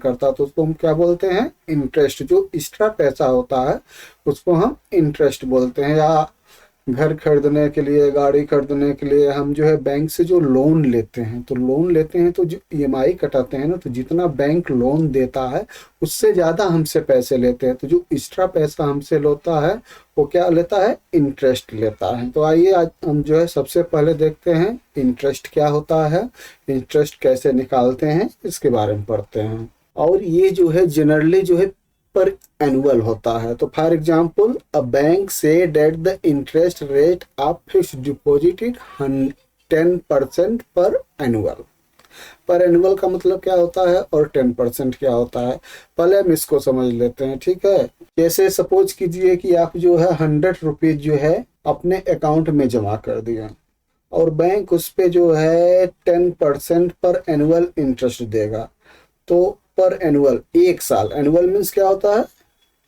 करता तो उसको हम क्या बोलते हैं, इंटरेस्ट। जो एक्स्ट्रा पैसा होता है उसको हम इंटरेस्ट बोलते हैं। या घर खरीदने के लिए, गाड़ी खरीदने के लिए हम जो है बैंक से जो लोन लेते हैं, तो लोन लेते हैं तो जो ईएमआई कटाते हैं ना, तो जितना बैंक लोन देता है उससे ज़्यादा हमसे पैसे लेते हैं। तो जो एक्स्ट्रा पैसा हमसे लेता है वो क्या लेता है, इंटरेस्ट लेता है। तो आइए आज हम जो है सबसे पहले देखते हैं इंटरेस्ट क्या होता है, इंटरेस्ट कैसे निकालते हैं, इसके बारे में पढ़ते हैं। और ये जो है जनरली जो है पर एनुअल होता है। तो फॉर एग्जांपल अ बैंक से that the interest rate of fixed deposit 10% पर एनुअल। पर एनुअल का मतलब क्या होता है और 10% क्या होता है, पहले हम इसको समझ लेते हैं, ठीक है। जैसे सपोज कीजिए कि आप जो है 100 रुपीज जो है अपने अकाउंट में जमा कर दिया और बैंक उस पे जो है 10% पर एनुअल इंटरेस्ट देगा। तो पर एनुअल, एक साल, एनुअल मीन्स क्या होता है,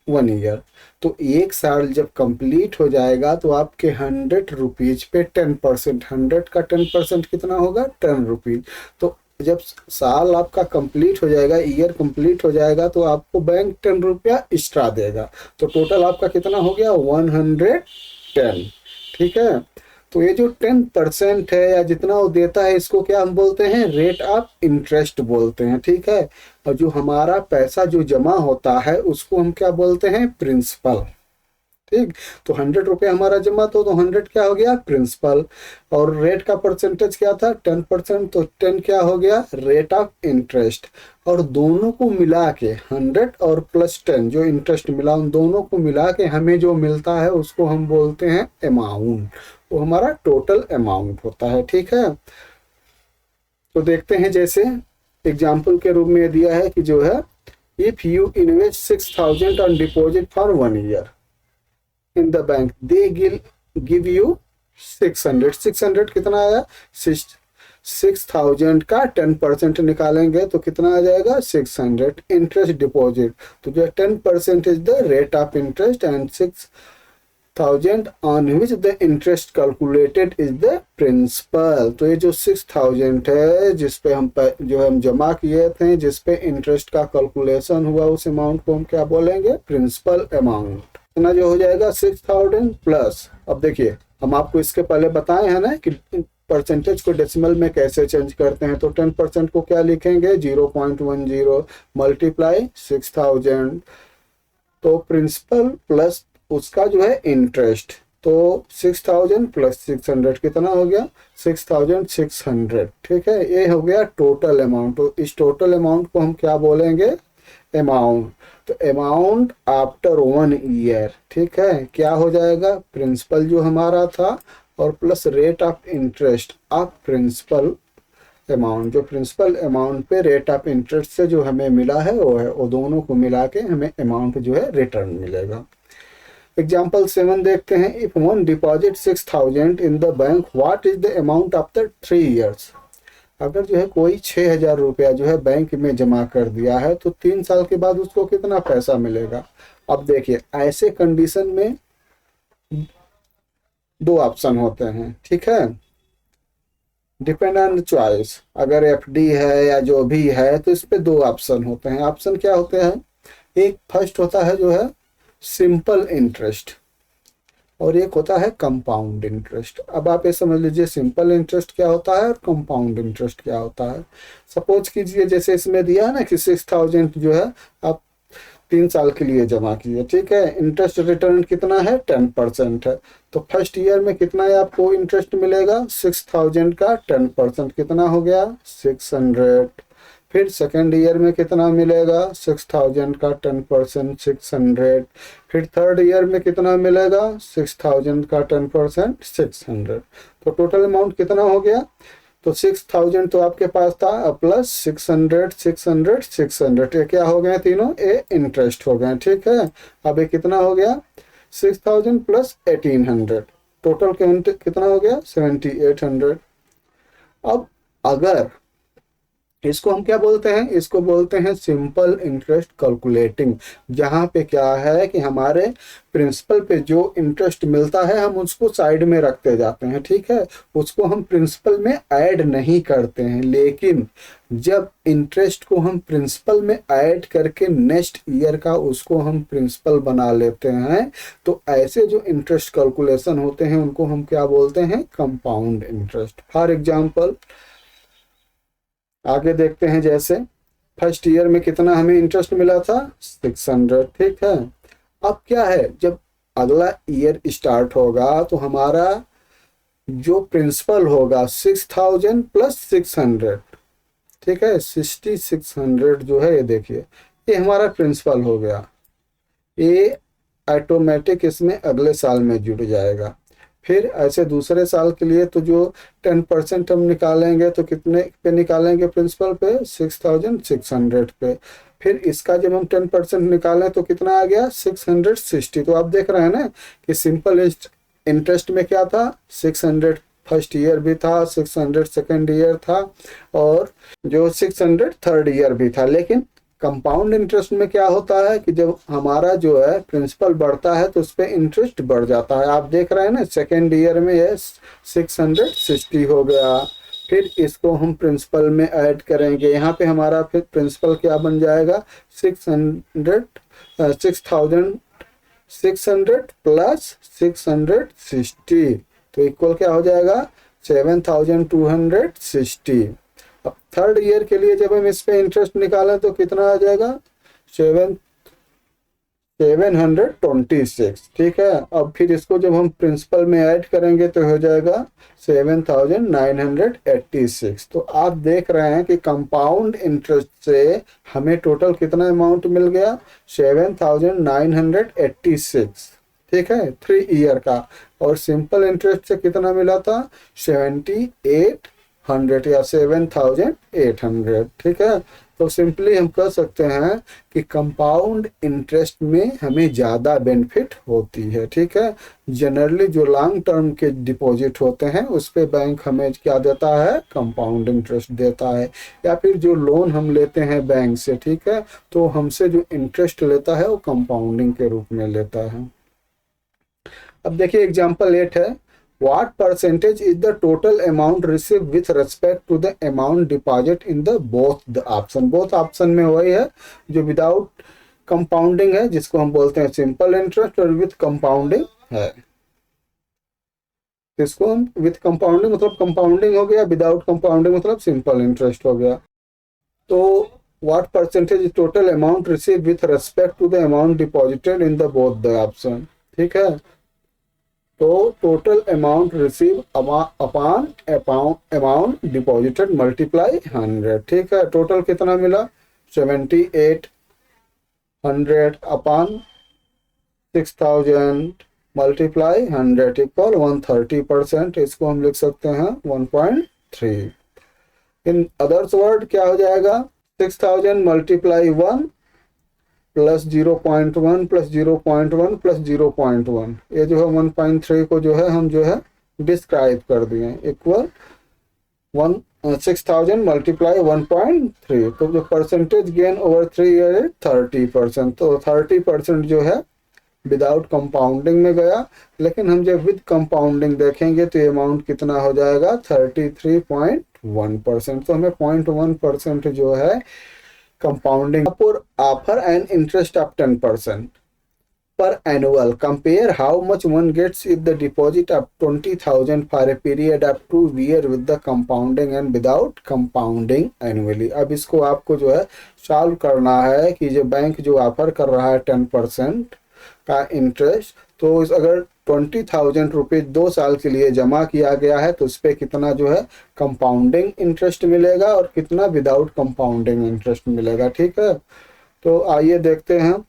1 ईयर। तो एक साल जब कंप्लीट हो जाएगा तो आपके 100 रुपीज पे 10%, 100 का 10% कितना होगा, 10 रुपीज। तो जब साल आपका कंप्लीट हो जाएगा, ईयर कंप्लीट हो जाएगा, तो आपको बैंक 10 रुपया एक्स्ट्रा देगा। तो टोटल आपका कितना हो गया, 110, ठीक है। तो ये जो 10% है या जितना वो देता है, इसको क्या हम बोलते हैं, रेट ऑफ इंटरेस्ट बोलते हैं, ठीक है। और जो हमारा पैसा जो जमा होता है उसको हम क्या बोलते हैं, प्रिंसिपल, ठीक। तो 100 रुपये हमारा जमा तो 100 क्या हो गया, प्रिंसिपल। और रेट का परसेंटेज क्या था, 10%, तो 10 क्या हो गया, रेट ऑफ इंटरेस्ट। और दोनों को मिला के 100 और प्लस 10 जो इंटरेस्ट मिला, उन दोनों को मिला के हमें जो मिलता है उसको हम बोलते हैं अमाउंट। वो हमारा टोटल अमाउंट होता है, ठीक है। तो देखते हैं, जैसे एग्जाम्पल के रूप में दिया है कि जो है if you invest 6000 on deposit for 1 year in the bank, they give you 600। 600 कितना आया, 6000 का 10% निकालेंगे तो कितना आ जाएगा, 600 इंटरेस्ट डिपॉजिट। तो जो 10% is the rate of interest and 6000 on which the interest calculated is the principal. तो ये जो 6000 है जिसपे हम जो हम जमा किए थे, जिसपे इंटरेस्ट का कैलकुलेशन हुआ, उस अमाउंट को हम क्या बोलेंगे, प्रिंसिपल अमाउंट। इतना जो हो जाएगा 6000 प्लस, अब देखिए हम आपको इसके पहले बताए हैं ना कि परसेंटेज को डेसिमल में कैसे चेंज करते हैं। तो 10% को क्या लिखेंगे, 0.10 मल्टीप्लाई 6000, तो प्रिंसिपल प्लस उसका जो है इंटरेस्ट। तो 6000 प्लस 600 कितना हो गया, 6600, ठीक है। ये हो गया टोटल अमाउंट। तो इस टोटल अमाउंट को हम क्या बोलेंगे, अमाउंट। तो अमाउंट आफ्टर 1 ईयर, ठीक है, क्या हो जाएगा, प्रिंसिपल जो हमारा था और plus rate of interest of principal amount. जो प्रिंसिपल अमाउंट पे रेट ऑफ इंटरेस्ट से जो हमें मिला है वो है, वो दोनों को मिला के हमें अमाउंट जो है रिटर्न मिलेगा। एग्जाम्पल 7 देखते हैं, if one deposit 6000 in the bank, what is the amount after 3 years. अगर जो है कोई 6000 रुपया जो है बैंक में जमा कर दिया है तो 3 साल के बाद उसको कितना पैसा मिलेगा। अब देखिए ऐसे कंडीशन में दो ऑप्शन होते हैं, ठीक है, डिपेंड ऑन चॉइस। अगर एफडी है या जो भी है तो इस पे दो ऑप्शन होते हैं। ऑप्शन क्या होते हैं, एक फर्स्ट होता है जो है सिंपल इंटरेस्ट और एक होता है कंपाउंड इंटरेस्ट। अब आप ये समझ लीजिए सिंपल इंटरेस्ट क्या होता है और कंपाउंड इंटरेस्ट क्या होता है। सपोज कीजिए जैसे इसमें दिया है ना कि 6000 जो है आप 3 साल के लिए जमा किए, ठीक है, इंटरेस्ट रिटर्न कितना है, 10% है। तो फर्स्ट ईयर में कितना है आपको इंटरेस्ट मिलेगा, 6000 का 10% कितना हो गया, 600। फिर सेकेंड ईयर में कितना मिलेगा, 6000 का 10% 600। फिर थर्ड ईयर में कितना मिलेगा, 6000 का 10% 600। तो टोटल अमाउंट कितना हो गया, तो 6000 तो आपके पास था प्लस 600 600 600, ये क्या हो गए तीनों, ये इंटरेस्ट हो गए, ठीक है। अब ये कितना हो गया, 6000 प्लस 1800, टोटल कितना हो गया, 7800। अब अगर इसको हम क्या बोलते हैं, इसको बोलते हैं सिंपल इंटरेस्ट कैलकुलेटिंग। जहाँ पे क्या है कि हमारे प्रिंसिपल पे जो इंटरेस्ट मिलता है हम उसको साइड में रखते जाते हैं, ठीक है, उसको हम प्रिंसिपल में ऐड नहीं करते हैं। लेकिन जब इंटरेस्ट को हम प्रिंसिपल में ऐड करके नेक्स्ट ईयर का उसको हम प्रिंसिपल बना लेते हैं, तो ऐसे जो इंटरेस्ट कैलकुलेशन होते हैं उनको हम क्या बोलते हैं, कंपाउंड इंटरेस्ट। फॉर एग्जाम्पल आगे देखते हैं, जैसे फर्स्ट ईयर में कितना हमें इंटरेस्ट मिला था, 600, ठीक है। अब क्या है, जब अगला ईयर स्टार्ट होगा तो हमारा जो प्रिंसिपल होगा 6000 प्लस 600, ठीक है, 6600 जो है, ये देखिए ये हमारा प्रिंसिपल हो गया। ये ऑटोमेटिक इसमें अगले साल में जुड़ जाएगा। फिर ऐसे दूसरे साल के लिए तो जो 10% हम निकालेंगे तो कितने पे निकालेंगे, प्रिंसिपल पे 6600 पे। फिर इसका जब हम 10% निकालें तो कितना आ गया, 660। तो आप देख रहे हैं ना कि सिंपल इंटरेस्ट में क्या था, 600 फर्स्ट ईयर भी था, 600 सेकेंड ईयर था, और जो 600 थर्ड ईयर भी था। लेकिन कंपाउंड इंटरेस्ट में क्या होता है कि जब हमारा जो है प्रिंसिपल बढ़ता है तो उस पर इंटरेस्ट बढ़ जाता है। आप देख रहे हैं ना, सेकेंड ईयर में ये 660 हो गया। फिर इसको हम प्रिंसिपल में ऐड करेंगे, यहाँ पे हमारा फिर प्रिंसिपल क्या बन जाएगा, 6600 प्लस 660, तो इक्वल क्या हो जाएगा, 7260। अब थर्ड ईयर के लिए जब हम इस पे इंटरेस्ट निकालें तो कितना आ जाएगा, 726, ठीक है। अब फिर इसको जब हम प्रिंसिपल में ऐड करेंगे तो हो जाएगा 7986। तो आप देख रहे हैं कि कंपाउंड इंटरेस्ट से हमें टोटल कितना अमाउंट मिल गया, 7986, ठीक है, 3 ईयर का। और सिंपल इंटरेस्ट से कितना मिला था, 7800 या 7800, ठीक है। तो सिंपली हम कह सकते हैं कि कंपाउंड इंटरेस्ट में हमें ज़्यादा बेनिफिट होती है, ठीक है। जनरली जो लॉन्ग टर्म के डिपॉजिट होते हैं उस पे बैंक हमें क्या देता है, कंपाउंड इंटरेस्ट देता है। या फिर जो लोन हम लेते हैं बैंक से, ठीक है, तो हमसे जो इंटरेस्ट लेता है वो कंपाउंडिंग के रूप में लेता है। अब देखिए एग्जाम्पल 8 है, what percentage is the total amount received with respect to the amount deposit in the both the option। both option में वही है जो विदाउट कंपाउंडिंग है, जिसको हम बोलते हैं सिंपल इंटरेस्ट, और विथ कंपाउंडिंग है, इसको हम विथ कंपाउंडिंग मतलब कंपाउंडिंग हो गया, विदाउट कंपाउंडिंग मतलब सिंपल इंटरेस्ट हो गया। तो what percentage is total amount received with respect to the amount deposited in the both the option, ठीक है। तो total amount receive upon amount deposited multiply 100, ठीक है। टोटल कितना मिला, 7800 अपॉन 6000 मल्टीप्लाई 100 इक्वल 130%। इसको हम लिख सकते हैं 1.3। इन अदर्स वर्ड क्या हो जाएगा, 6000 मल्टीप्लाई 1 प्लस 0.1 प्लस 0.1 प्लस 0.1, ये जो है 1.3 को जो है हम जो है डिस्क्राइब कर दिए, इक्वल 6000 मल्टीप्लाई 1.3। तो जो परसेंटेज गेन ओवर 3 ईयर है 30%। तो 30% जो है विदाउट कंपाउंडिंग में गया। लेकिन हम जब विद कंपाउंडिंग देखेंगे तो ये अमाउंट कितना हो जाएगा, 33.1%। तो हमें 0.1% जो है compounding for offer an interest of 10% per annual. Compare how much one gets if the deposit of 20,000 for a period of 2 years with the compounding and without compounding annually। अब इसको आपको जो है सॉल्व करना है कि जो बैंक जो ऑफर कर रहा है 10% का इंटरेस्ट, तो अगर 20,000 रुपीज 2 साल के लिए जमा किया गया है तो उस पर कितना जो है कंपाउंडिंग इंटरेस्ट मिलेगा और कितना विदाउट कंपाउंडिंग इंटरेस्ट मिलेगा, ठीक है। तो आइए देखते हैं,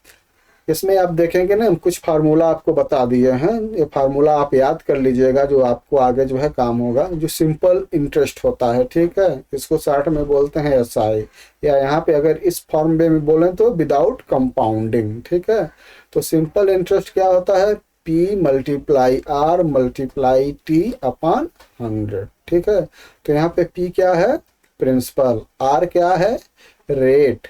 इसमें आप देखेंगे ना कुछ फार्मूला आपको बता दिए हैं, ये फार्मूला आप याद कर लीजिएगा जो आपको आगे जो है काम होगा। जो सिंपल इंटरेस्ट होता है, ठीक है, इसको शॉर्ट में बोलते हैं SI, या यहाँ पे अगर इस फॉर्म में बोलें तो विदाउट कंपाउंडिंग, ठीक है। तो सिंपल इंटरेस्ट क्या होता है, P multiply R multiply T upon 100, ठीक है। तो यहाँ पे P क्या है, प्रिंसिपल, आर क्या है रेट,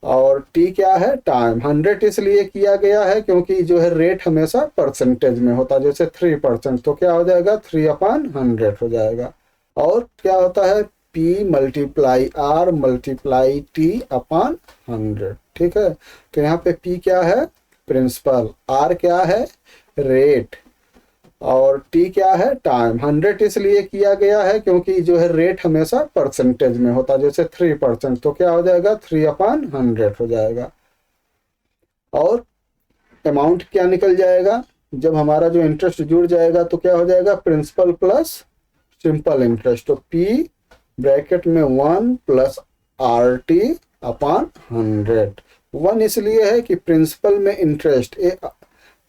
और टी क्या है टाइम। 100 इसलिए किया गया है क्योंकि जो है रेट हमेशा परसेंटेज में होता है, जैसे 3%, तो क्या हो जाएगा 3/100 हो जाएगा। और क्या होता है P multiply R multiply T upon 100, ठीक है। तो यहाँ पे P क्या है प्रिंसिपल, R क्या है रेट, और T क्या है टाइम। 100 इसलिए किया गया है क्योंकि जो है रेट हमेशा परसेंटेज में होता है, जैसे 3%, तो क्या हो जाएगा 3/100 हो जाएगा। और अमाउंट क्या निकल जाएगा, जब हमारा जो इंटरेस्ट जुड़ जाएगा तो क्या हो जाएगा प्रिंसिपल प्लस सिंपल इंटरेस्ट, तो P ब्रैकेट में 1 प्लस RT अपॉन 100। 1 इसलिए है कि प्रिंसिपल में इंटरेस्ट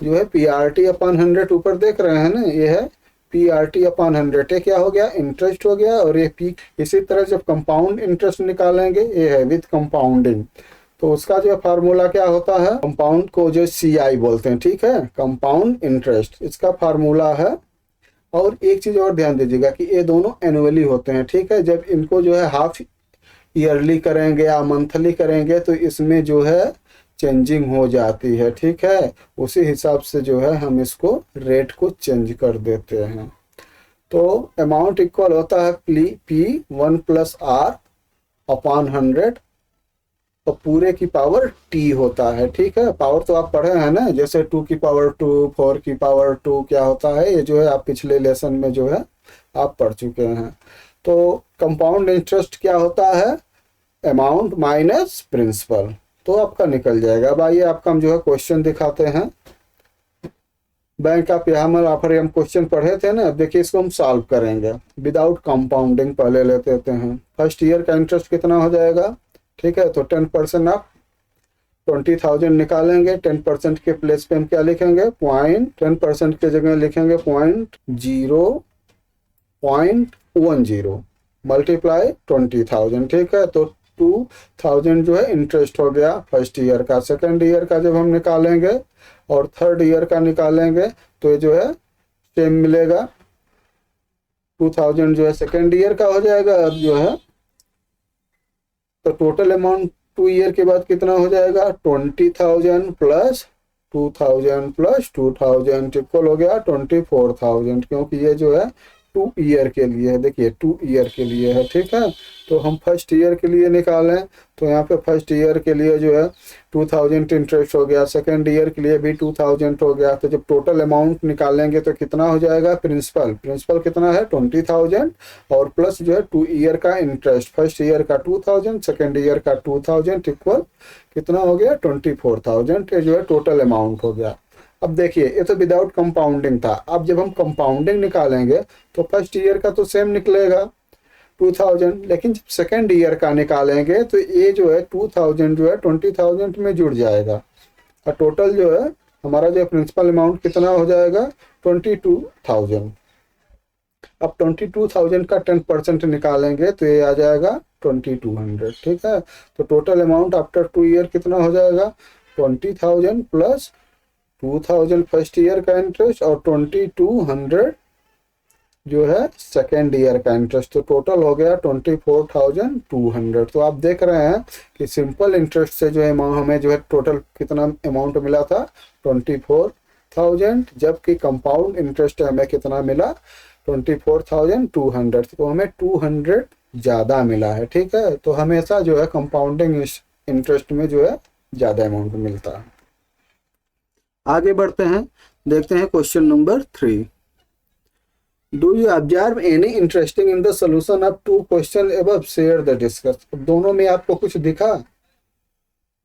जो है PRT अपॉन 100 ऊपर देख रहे हैं ना, ये है PRT अपॉन 100, ये क्या हो गया इंटरेस्ट हो गया, और ये P। इसी तरह जब कंपाउंड इंटरेस्ट निकालेंगे, ये है विद कंपाउंडिंग, तो उसका जो फार्मूला क्या होता है, कंपाउंड को जो CI बोलते हैं, ठीक है, कंपाउंड इंटरेस्ट इसका फार्मूला है। और एक चीज और ध्यान दीजिएगा कि ये दोनों एनुअली होते हैं, ठीक है। जब इनको जो है हाफ ईयरली करेंगे या मंथली करेंगे तो इसमें जो है चेंजिंग हो जाती है, ठीक है। उसी हिसाब से जो है हम इसको रेट को चेंज कर देते हैं। तो अमाउंट इक्वल होता है P 1 प्लस R अपॉन 100, तो पूरे की पावर T होता है, ठीक है। पावर तो आप पढ़े हैं ना, जैसे 2 की पावर 2, 4 की पावर 2 क्या होता है, ये जो है आप पिछले लेसन में जो है आप पढ़ चुके हैं। तो कंपाउंड इंटरेस्ट क्या होता है, अमाउंट माइनस प्रिंसिपल, तो आपका निकल जाएगा। अब आइए आपका हम जो है क्वेश्चन दिखाते हैं। बैंक ऑफ यहाँ हम क्वेश्चन पढ़े थे ना, अब देखिए इसको हम सॉल्व करेंगे विदाउट कंपाउंडिंग। पहले लेते हैं फर्स्ट ईयर का इंटरेस्ट कितना हो जाएगा, ठीक है। तो 10% आप 20,000 निकालेंगे, 10% के प्लेस पे हम क्या लिखेंगे 10% के जगह लिखेंगे 0.10 मल्टीप्लाई 20,000, ठीक है। तो 2,000 जो है इंटरेस्ट हो गया फर्स्ट ईयर का। सेकंड ईयर का जब हम निकालेंगे और थर्ड ईयर का निकालेंगे तो ये जो है सेम मिलेगा, 2,000 जो है सेकंड ईयर का हो जाएगा। अब जो है तो टोटल अमाउंट 2 ईयर के बाद कितना हो जाएगा 20,000 प्लस 2,000 प्लस 2,000 इक्वल हो गया 24,000, क्योंकि ये जो है 2 ईयर के लिए है। देखिए 2 ईयर के लिए है, ठीक है। तो हम फर्स्ट ईयर के लिए निकालें तो यहाँ पे फर्स्ट ईयर के लिए जो है 2,000 इंटरेस्ट हो गया, सेकंड ईयर के लिए भी 2,000 हो गया। तो जब टोटल अमाउंट निकालेंगे तो कितना हो जाएगा प्रिंसिपल कितना है 20,000 और प्लस जो है 2 ईयर का इंटरेस्ट, फर्स्ट ईयर का 2,000 सेकंड ईयर का 2,000 इक्वल कितना हो गया 24,000, ये जो है टोटल अमाउंट हो गया। अब देखिए ये तो विदाउट कंपाउंडिंग था, अब जब हम कंपाउंडिंग निकालेंगे तो फर्स्ट ईयर का तो सेम निकलेगा 2,000, लेकिन जब सेकेंड ईयर का निकालेंगे तो ये जो है 2,000 जो है 20,000 में जुड़ जाएगा, और टोटल जो है हमारा जो प्रिंसिपल अमाउंट कितना हो जाएगा 22,000। अब 22,000 का 10% निकालेंगे तो ये आ जाएगा 2,200, ठीक है। तो टोटल अमाउंट आफ्टर 2 ईयर कितना हो जाएगा 20,000 प्लस 2,000 फर्स्ट ईयर का इंटरेस्ट और 2,200 जो है सेकेंड ईयर का इंटरेस्ट, तो टोटल हो गया 24,200। तो आप देख रहे हैं कि सिंपल इंटरेस्ट से जो है हमें जो है टोटल कितना अमाउंट मिला था 24,000, जबकि कंपाउंड इंटरेस्ट हमें कितना मिला 24,200, तो हमें 200 ज़्यादा मिला है, ठीक है। तो हमेशा जो है कंपाउंडिंग इंटरेस्ट में जो है ज़्यादा अमाउंट मिलता है। आगे बढ़ते हैं, देखते हैं question number 3। Do you observe any interesting in the solution of 2 question above, share the discuss. दोनों में आपको कुछ दिखा,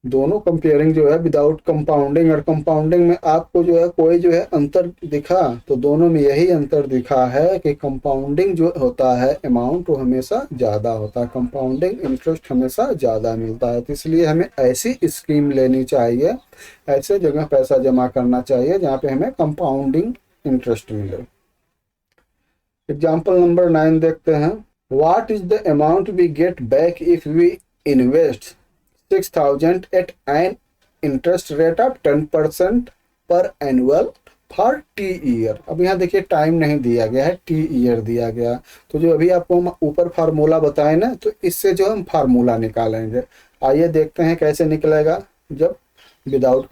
दोनों कंपेयरिंग जो है विदाउट कंपाउंडिंग और कंपाउंडिंग में आपको जो है कोई जो है अंतर दिखा, तो दोनों में यही अंतर दिखा है कि कंपाउंडिंग जो होता है अमाउंट वो हमेशा ज़्यादा होता है, कंपाउंडिंग इंटरेस्ट हमेशा ज़्यादा मिलता है। तो इसलिए हमें ऐसी स्कीम लेनी चाहिए, ऐसे जगह पैसा जमा करना चाहिए जहाँ पे हमें कंपाउंडिंग इंटरेस्ट मिले। एग्जाम्पल नंबर 9 देखते हैं। What is the amount we get back if we invest 6,000 at an interest rate of 10% per annual for T year. अब यहाँ देखिए टाइम नहीं दिया गया है, टी ईयर दिया गया। तो जो अभी आपको हम ऊपर फार्मूला बताए ना, तो इससे जो हम फार्मूला निकालेंगे। आइए देखते हैं कैसे निकलेगा जब विदाउट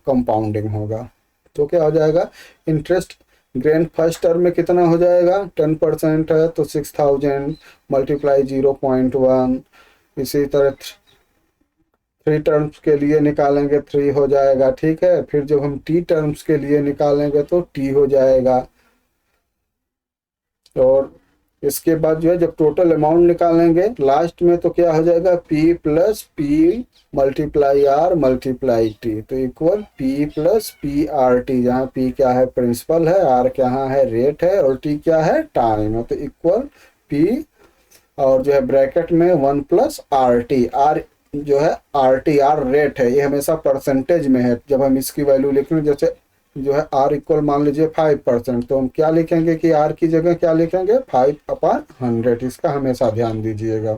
कंपाउंडिंग होगा। तो क्या हो जाएगा, इंटरेस्ट ग्रेन फर्स्ट टर्म में कितना हो जाएगा, 10% है तो 6000 मल्टीप्लाई 0.1। इसी तरह 3 टर्म्स के लिए निकालेंगे 3 हो जाएगा, ठीक है। फिर जब हम टी टर्म्स के लिए निकालेंगे तो टी हो जाएगा। और इसके बाद जो है जब टोटल अमाउंट निकालेंगे लास्ट में, तो क्या हो जाएगा, P plus P multiply R multiply T, तो equal P plus P R T, जहाँ पी क्या है, प्रिंसिपल है, आर क्या है, रेट है, और टी क्या है, टाइम है। तो इक्वल पी और जो है ब्रैकेट में 1 प्लस आर टी। आर जो है आर टी, आर रेट है, ये हमेशा परसेंटेज में है। जब हम इसकी वैल्यू लिख रहे हैं, जैसे जो है आर इक्वल मान लीजिए 5%, तो हम क्या लिखेंगे कि आर की जगह क्या लिखेंगे, 5/100। इसका हमेशा ध्यान दीजिएगा।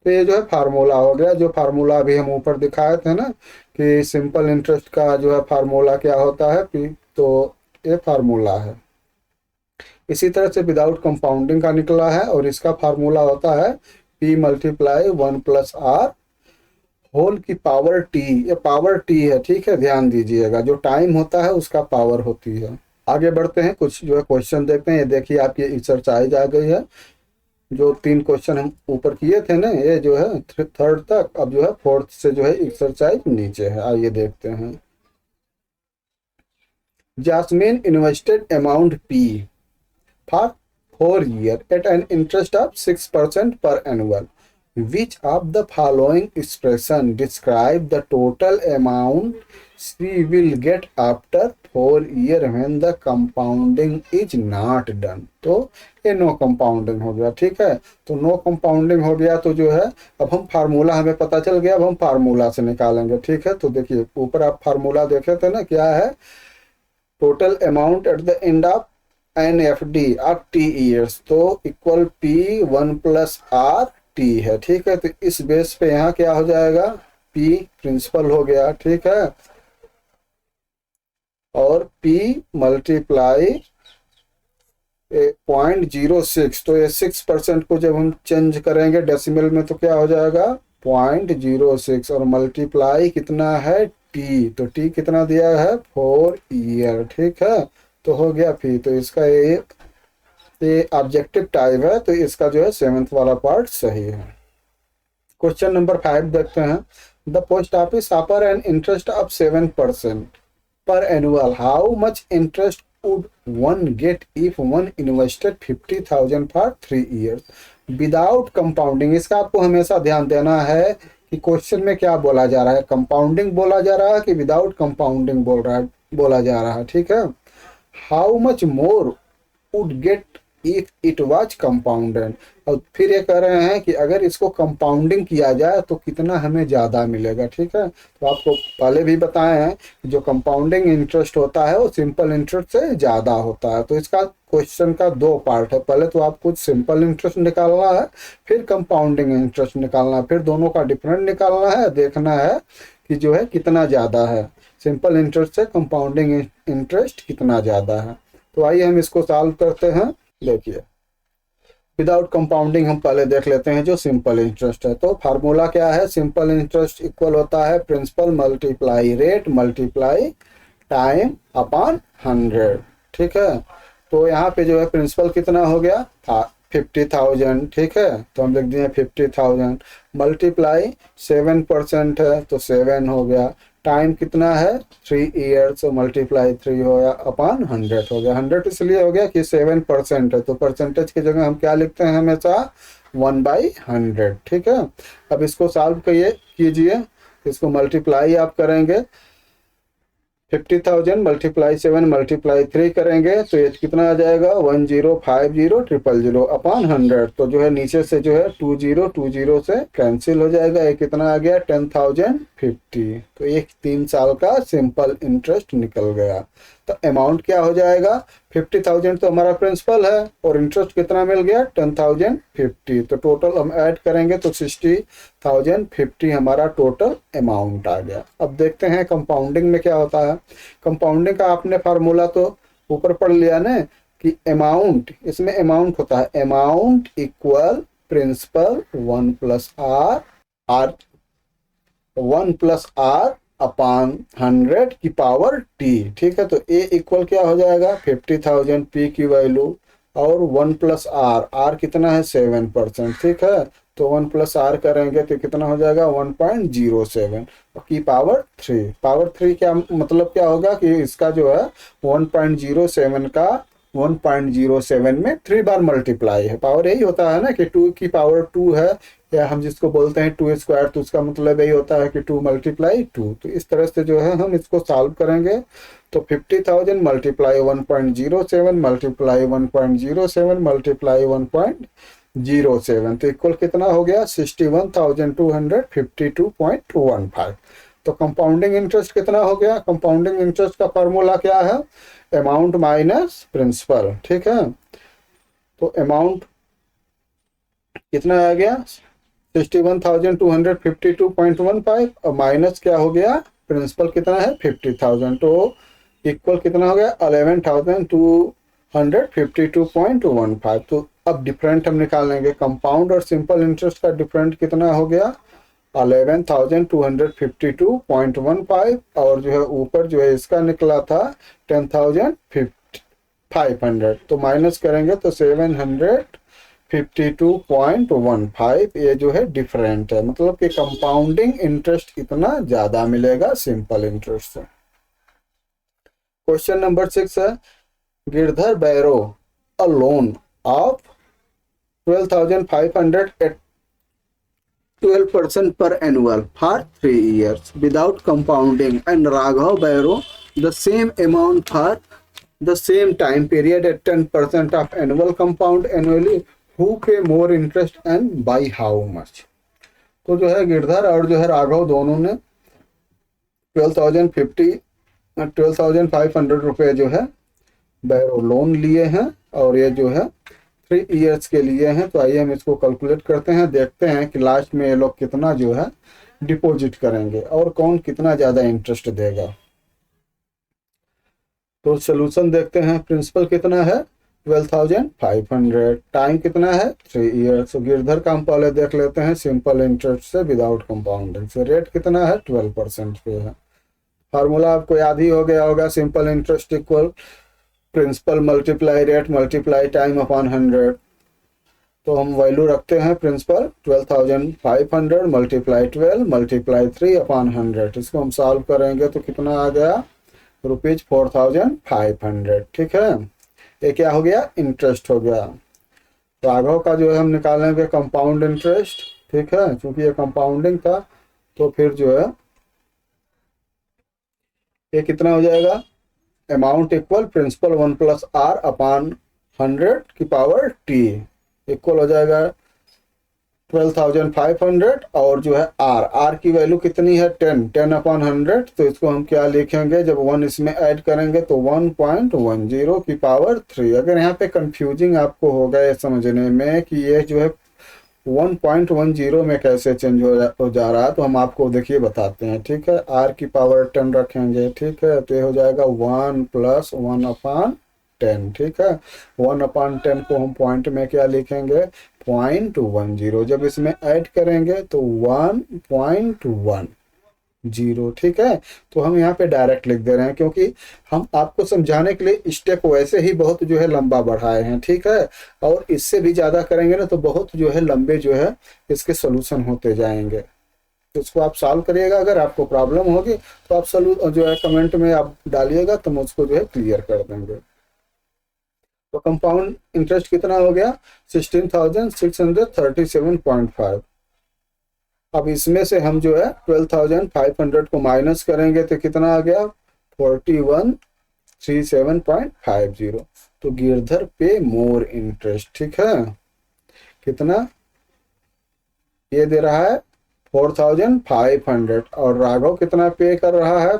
तो ये जो है फार्मूला हो गया। जो फार्मूला अभी हम ऊपर दिखाए थे ना कि सिंपल इंटरेस्ट का जो है फार्मूला क्या होता है, पी, तो ये फार्मूला है। इसी तरह से विदाउट कंपाउंडिंग का निकला है, और इसका फार्मूला होता है P multiply 1 plus R whole की पावर टी। ये पावर टी है, ठीक है, ध्यान दीजिएगा। जो टाइम होता है उसका पावर होती है। आगे बढ़ते हैं, कुछ जो है क्वेश्चन देखते हैं। ये देखिए आपकी एक्सरसाइज आ गई है। जो 3 क्वेश्चन हम ऊपर किए थे ना, ये जो है थर्ड तक, अब जो है फोर्थ से जो है एक्सरसाइज नीचे है। आइए देखते हैं। Jasmine invested amount P for 4 years at an interest of 6% per annual. Which of the following expression describe the total amount she will get after 4 years when the compounding is not done? तो ये no compounding हो गया, ठीक है। तो no compounding हो गया, तो जो है अब हम फार्मूला, हमें पता चल गया, अब हम फार्मूला से निकालेंगे, ठीक है। तो देखिए ऊपर आप फार्मूला देखे थे ना, क्या है, total amount at the end of N F D of T years, तो equal P 1 plus R T है, ठीक है। तो इस बेस पे यहाँ क्या हो जाएगा, पी प्रिंसिपल हो गया, ठीक है, और पी मल्टीप्लाई 0.06, तो ये 6% को जब हम चेंज करेंगे डेसिमल में तो क्या हो जाएगा 0.06, और मल्टीप्लाई कितना है टी, तो टी कितना दिया है 4 ईयर, ठीक है। तो हो गया फी। तो इसका ये ऑब्जेक्टिव टाइप है, तो इसका जो है 7th वाला पार्ट सही है। क्वेश्चन नंबर 5 देखते हैं। The post office offer an interest of 7% पर annual, how much interest would one get if one invested 50,000 for 3 years without compounding. इसका आपको हमेशा ध्यान देना है कि क्वेश्चन में क्या बोला जा रहा है, कंपाउंडिंग बोला जा रहा है कि विदाउट कंपाउंडिंग बोला जा रहा है, ठीक है। How much more would get if it was compounded, और फिर ये कह रहे हैं कि अगर इसको कंपाउंडिंग किया जाए तो कितना हमें ज़्यादा मिलेगा, ठीक है। तो आपको पहले भी बताए हैं कि जो कंपाउंडिंग इंटरेस्ट होता है वो सिंपल इंटरेस्ट से ज़्यादा होता है। तो इसका क्वेश्चन का 2 पार्ट है। पहले तो आपको सिंपल इंटरेस्ट निकालना है, फिर कंपाउंडिंग इंटरेस्ट निकालना है, फिर दोनों का डिफरेंस निकालना है, देखना है कि जो है कितना ज़्यादा है, सिंपल इंटरेस्ट से कंपाउंडिंग इंटरेस्ट कितना ज़्यादा है। तो आइए हम इसको सॉल्व करते हैं। देखिए विदाउट कंपाउंडिंग हम पहले देख लेते हैं जो सिंपल इंटरेस्ट है। तो फार्मूला क्या है, सिंपल इंटरेस्ट इक्वल होता है principal multiply rate multiply time upon 100, ठीक है। तो यहाँ पे जो है प्रिंसिपल कितना हो गया 50,000, ठीक है। तो हम लिख दिए 50,000 मल्टीप्लाई 7% है तो 7 हो गया, टाइम कितना है 3 ईयर्स, तो मल्टीप्लाई 3 हो गया अपॉन 100 हो गया। 100 इसलिए हो गया कि 7% है, तो परसेंटेज की जगह हम क्या लिखते हैं हमेशा 1/100, ठीक है। अब इसको सॉल्व कीजिए, इसको मल्टीप्लाई आप करेंगे 50,000 मल्टीप्लाई 7 मल्टीप्लाई 3 करेंगे तो ये कितना आ जाएगा 1050,000 अपॉन 100। तो जो है नीचे से जो है 20 से कैंसिल हो जाएगा, ये कितना आ गया 10,050। तो एक 3 साल का सिंपल इंटरेस्ट निकल गया। तो अमाउंट क्या हो जाएगा, 50,000 तो हमारा प्रिंसिपल है और इंटरेस्ट कितना मिल गया, 10,050। तो टोटल हम ऐड करेंगे तो 60,050 हमारा टोटल अमाउंट आ गया। अब देखते हैं कंपाउंडिंग में क्या होता है। कंपाउंडिंग का आपने फार्मूला तो ऊपर पढ़ लिया ना कि अमाउंट, इसमें अमाउंट होता है amount equal principal 1+r, R 1+r upon 100 की पावर t। ठीक है, तो a इक्वल क्या हो जाएगा 50,000 p की वैल्यू और 1+r, r कितना है 7%। ठीक है, तो 1+r करेंगे तो कितना हो जाएगा 1.07 की पावर 3। पावर 3 क्या मतलब क्या होगा कि इसका जो है 1.07 का 1.07 में 3 बार मल्टीप्लाई है। पावर यही होता है ना कि 2 की पावर 2 है, या हम जिसको बोलते हैं 2 स्क्वायर, तो उसका मतलब यही होता है कि 2 × 2। तो इस तरह से जो है हम इसको सॉल्व करेंगे तो 50,000 मल्टीप्लाई 1.07 मल्टीप्लाई 1.07 मल्टीप्लाई 1.07 तो इक्वल कितना हो गया 61,252.15। तो कंपाउंडिंग इंटरेस्ट कितना हो गया, कंपाउंडिंग इंटरेस्ट का फॉर्मूला क्या है, अमाउंट माइनस प्रिंसिपल। ठीक है, तो अमाउंट कितना आ गया 61,252.15 और माइनस क्या हो गया प्रिंसिपल कितना है 50,000, तो इक्वल कितना हो गया 11,252.15। तो अब डिफरेंट हम निकाल लेंगे, कंपाउंड और सिंपल इंटरेस्ट का डिफरेंट कितना हो गया 11,252.15 और जो है ऊपर जो है इसका निकला था 10,500। तो माइनस करेंगे तो 752.15 ये जो है डिफरेंट है, मतलब कि कंपाउंडिंग इंटरेस्ट इतना ज्यादा मिलेगा सिंपल इंटरेस्ट से। क्वेश्चन नंबर 6 है, गिरधर बैरो अ loan of 12,500 at 12% per annual for 3 years without compounding, and Raghav borrow the same amount for the same time period at 10% of annual compound annually. Who pay more interest and by how much? तो जो है गिरधर और जो है राघव दोनों ने 12,500 रुपये जो है बैरो लोन लिए हैं और ये जो है 3 इयर्स के लिए हैं। तो आइए हम इसको कैलकुलेट करते हैं, देखते हैं कि लास्ट में ये लोग कितना जो है डिपॉजिट करेंगे और कौन कितना ज़्यादा इंटरेस्ट देगा। तो सोल्यूशन देखते हैं, प्रिंसिपल कितना है 12,500, टाइम कितना है 3 इयर्स। तो गिरधर का हम पहले देख लेते हैं सिंपल इंटरेस्ट से विदाउट कंपाउंडिंग से, रेट कितना है 12% पे है। फार्मूला आपको याद ही हो गया होगा, simple interest equal principal multiply rate multiply time upon 100। तो हम वैल्यू रखते हैं प्रिंसिपल 12,500 मल्टीप्लाई 12 मल्टीप्लाई 3 अपॉन 100। इसको हम सॉल्व करेंगे तो कितना आ गया ₹4,500। ठीक है, ये क्या हो गया इंटरेस्ट हो गया। राघव का जो है हम निकालेंगे कंपाउंड इंटरेस्ट। ठीक है, क्योंकि ये कंपाउंडिंग था तो फिर जो है ये कितना हो जाएगा amount equal principal 1+r upon 100 की पावर t इक्वल हो जाएगा 12,500 और जो है r की वैल्यू कितनी है 10 अपॉन 100। तो इसको हम क्या लिखेंगे, जब 1 इसमें ऐड करेंगे तो 1.10 की पावर 3। अगर यहाँ पे कंफ्यूजिंग आपको होगा ये समझने में कि ये जो है 1.10 में कैसे चेंज हो जा रहा है, तो हम आपको देखिए बताते हैं। ठीक है, r की पावर 10 रखेंगे। ठीक है, तो ये हो जाएगा 1 + 1/10। ठीक है, 1/10 को हम पॉइंट में क्या लिखेंगे 0.10। जब इसमें ऐड करेंगे तो 1.10। ठीक है, तो हम यहाँ पे डायरेक्ट लिख दे रहे हैं क्योंकि हम आपको समझाने के लिए स्टेप वैसे ही बहुत जो है लंबा बढ़ाए हैं। ठीक है, और इससे भी ज्यादा करेंगे ना तो बहुत जो है लंबे जो है इसके सोल्यूशन होते जाएंगे। तो इसको आप सॉल्व करिएगा, अगर आपको प्रॉब्लम होगी तो आप जो है कमेंट में आप डालिएगा तो हम उसको जो है क्लियर कर देंगे। तो कंपाउंड इंटरेस्ट कितना हो गया 16,637.5। अब इसमें से हम जो है 12,500 को माइनस करेंगे तो कितना आ गया 4137.50। तो गिरधर पे मोर इंटरेस्ट। ठीक है, कितना ये दे रहा है 4,500 और राघव कितना पे कर रहा है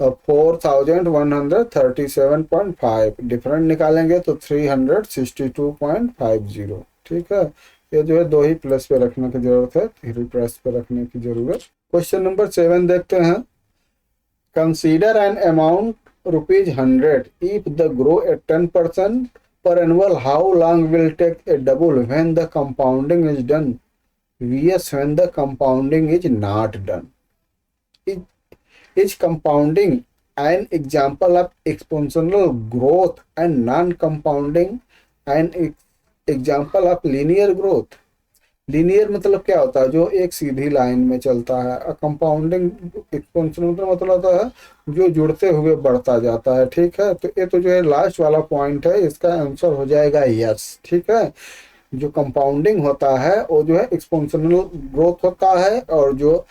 4137.5 डिफरेंट निकालेंगे तो 362.50। ठीक है, ये जो है दो ही प्लस पे रखने की जरूरत है, 3 प्लस पे रखने की जरूरत। क्वेश्चन नंबर 7 देखते हैं। Consider an amount ₹100 if the grow at 10% per annual. How long will take a double when the compounding is done vs when the compounding is not done? Is compounding an example of exponential growth and non-compounding an example of linear growth? Linear मतलब क्या होता है, जो एक सीधी line में चलता है। Compounding exponential मतलब होता है जो जुड़ते हुए बढ़ता जाता है। ठीक है, तो ये तो जो है लास्ट वाला पॉइंट है, इसका आंसर हो जाएगा यस। ठीक है, जो कंपाउंडिंग होता है वो जो है एक्सपोनेंशियल ग्रोथ होता है, और जो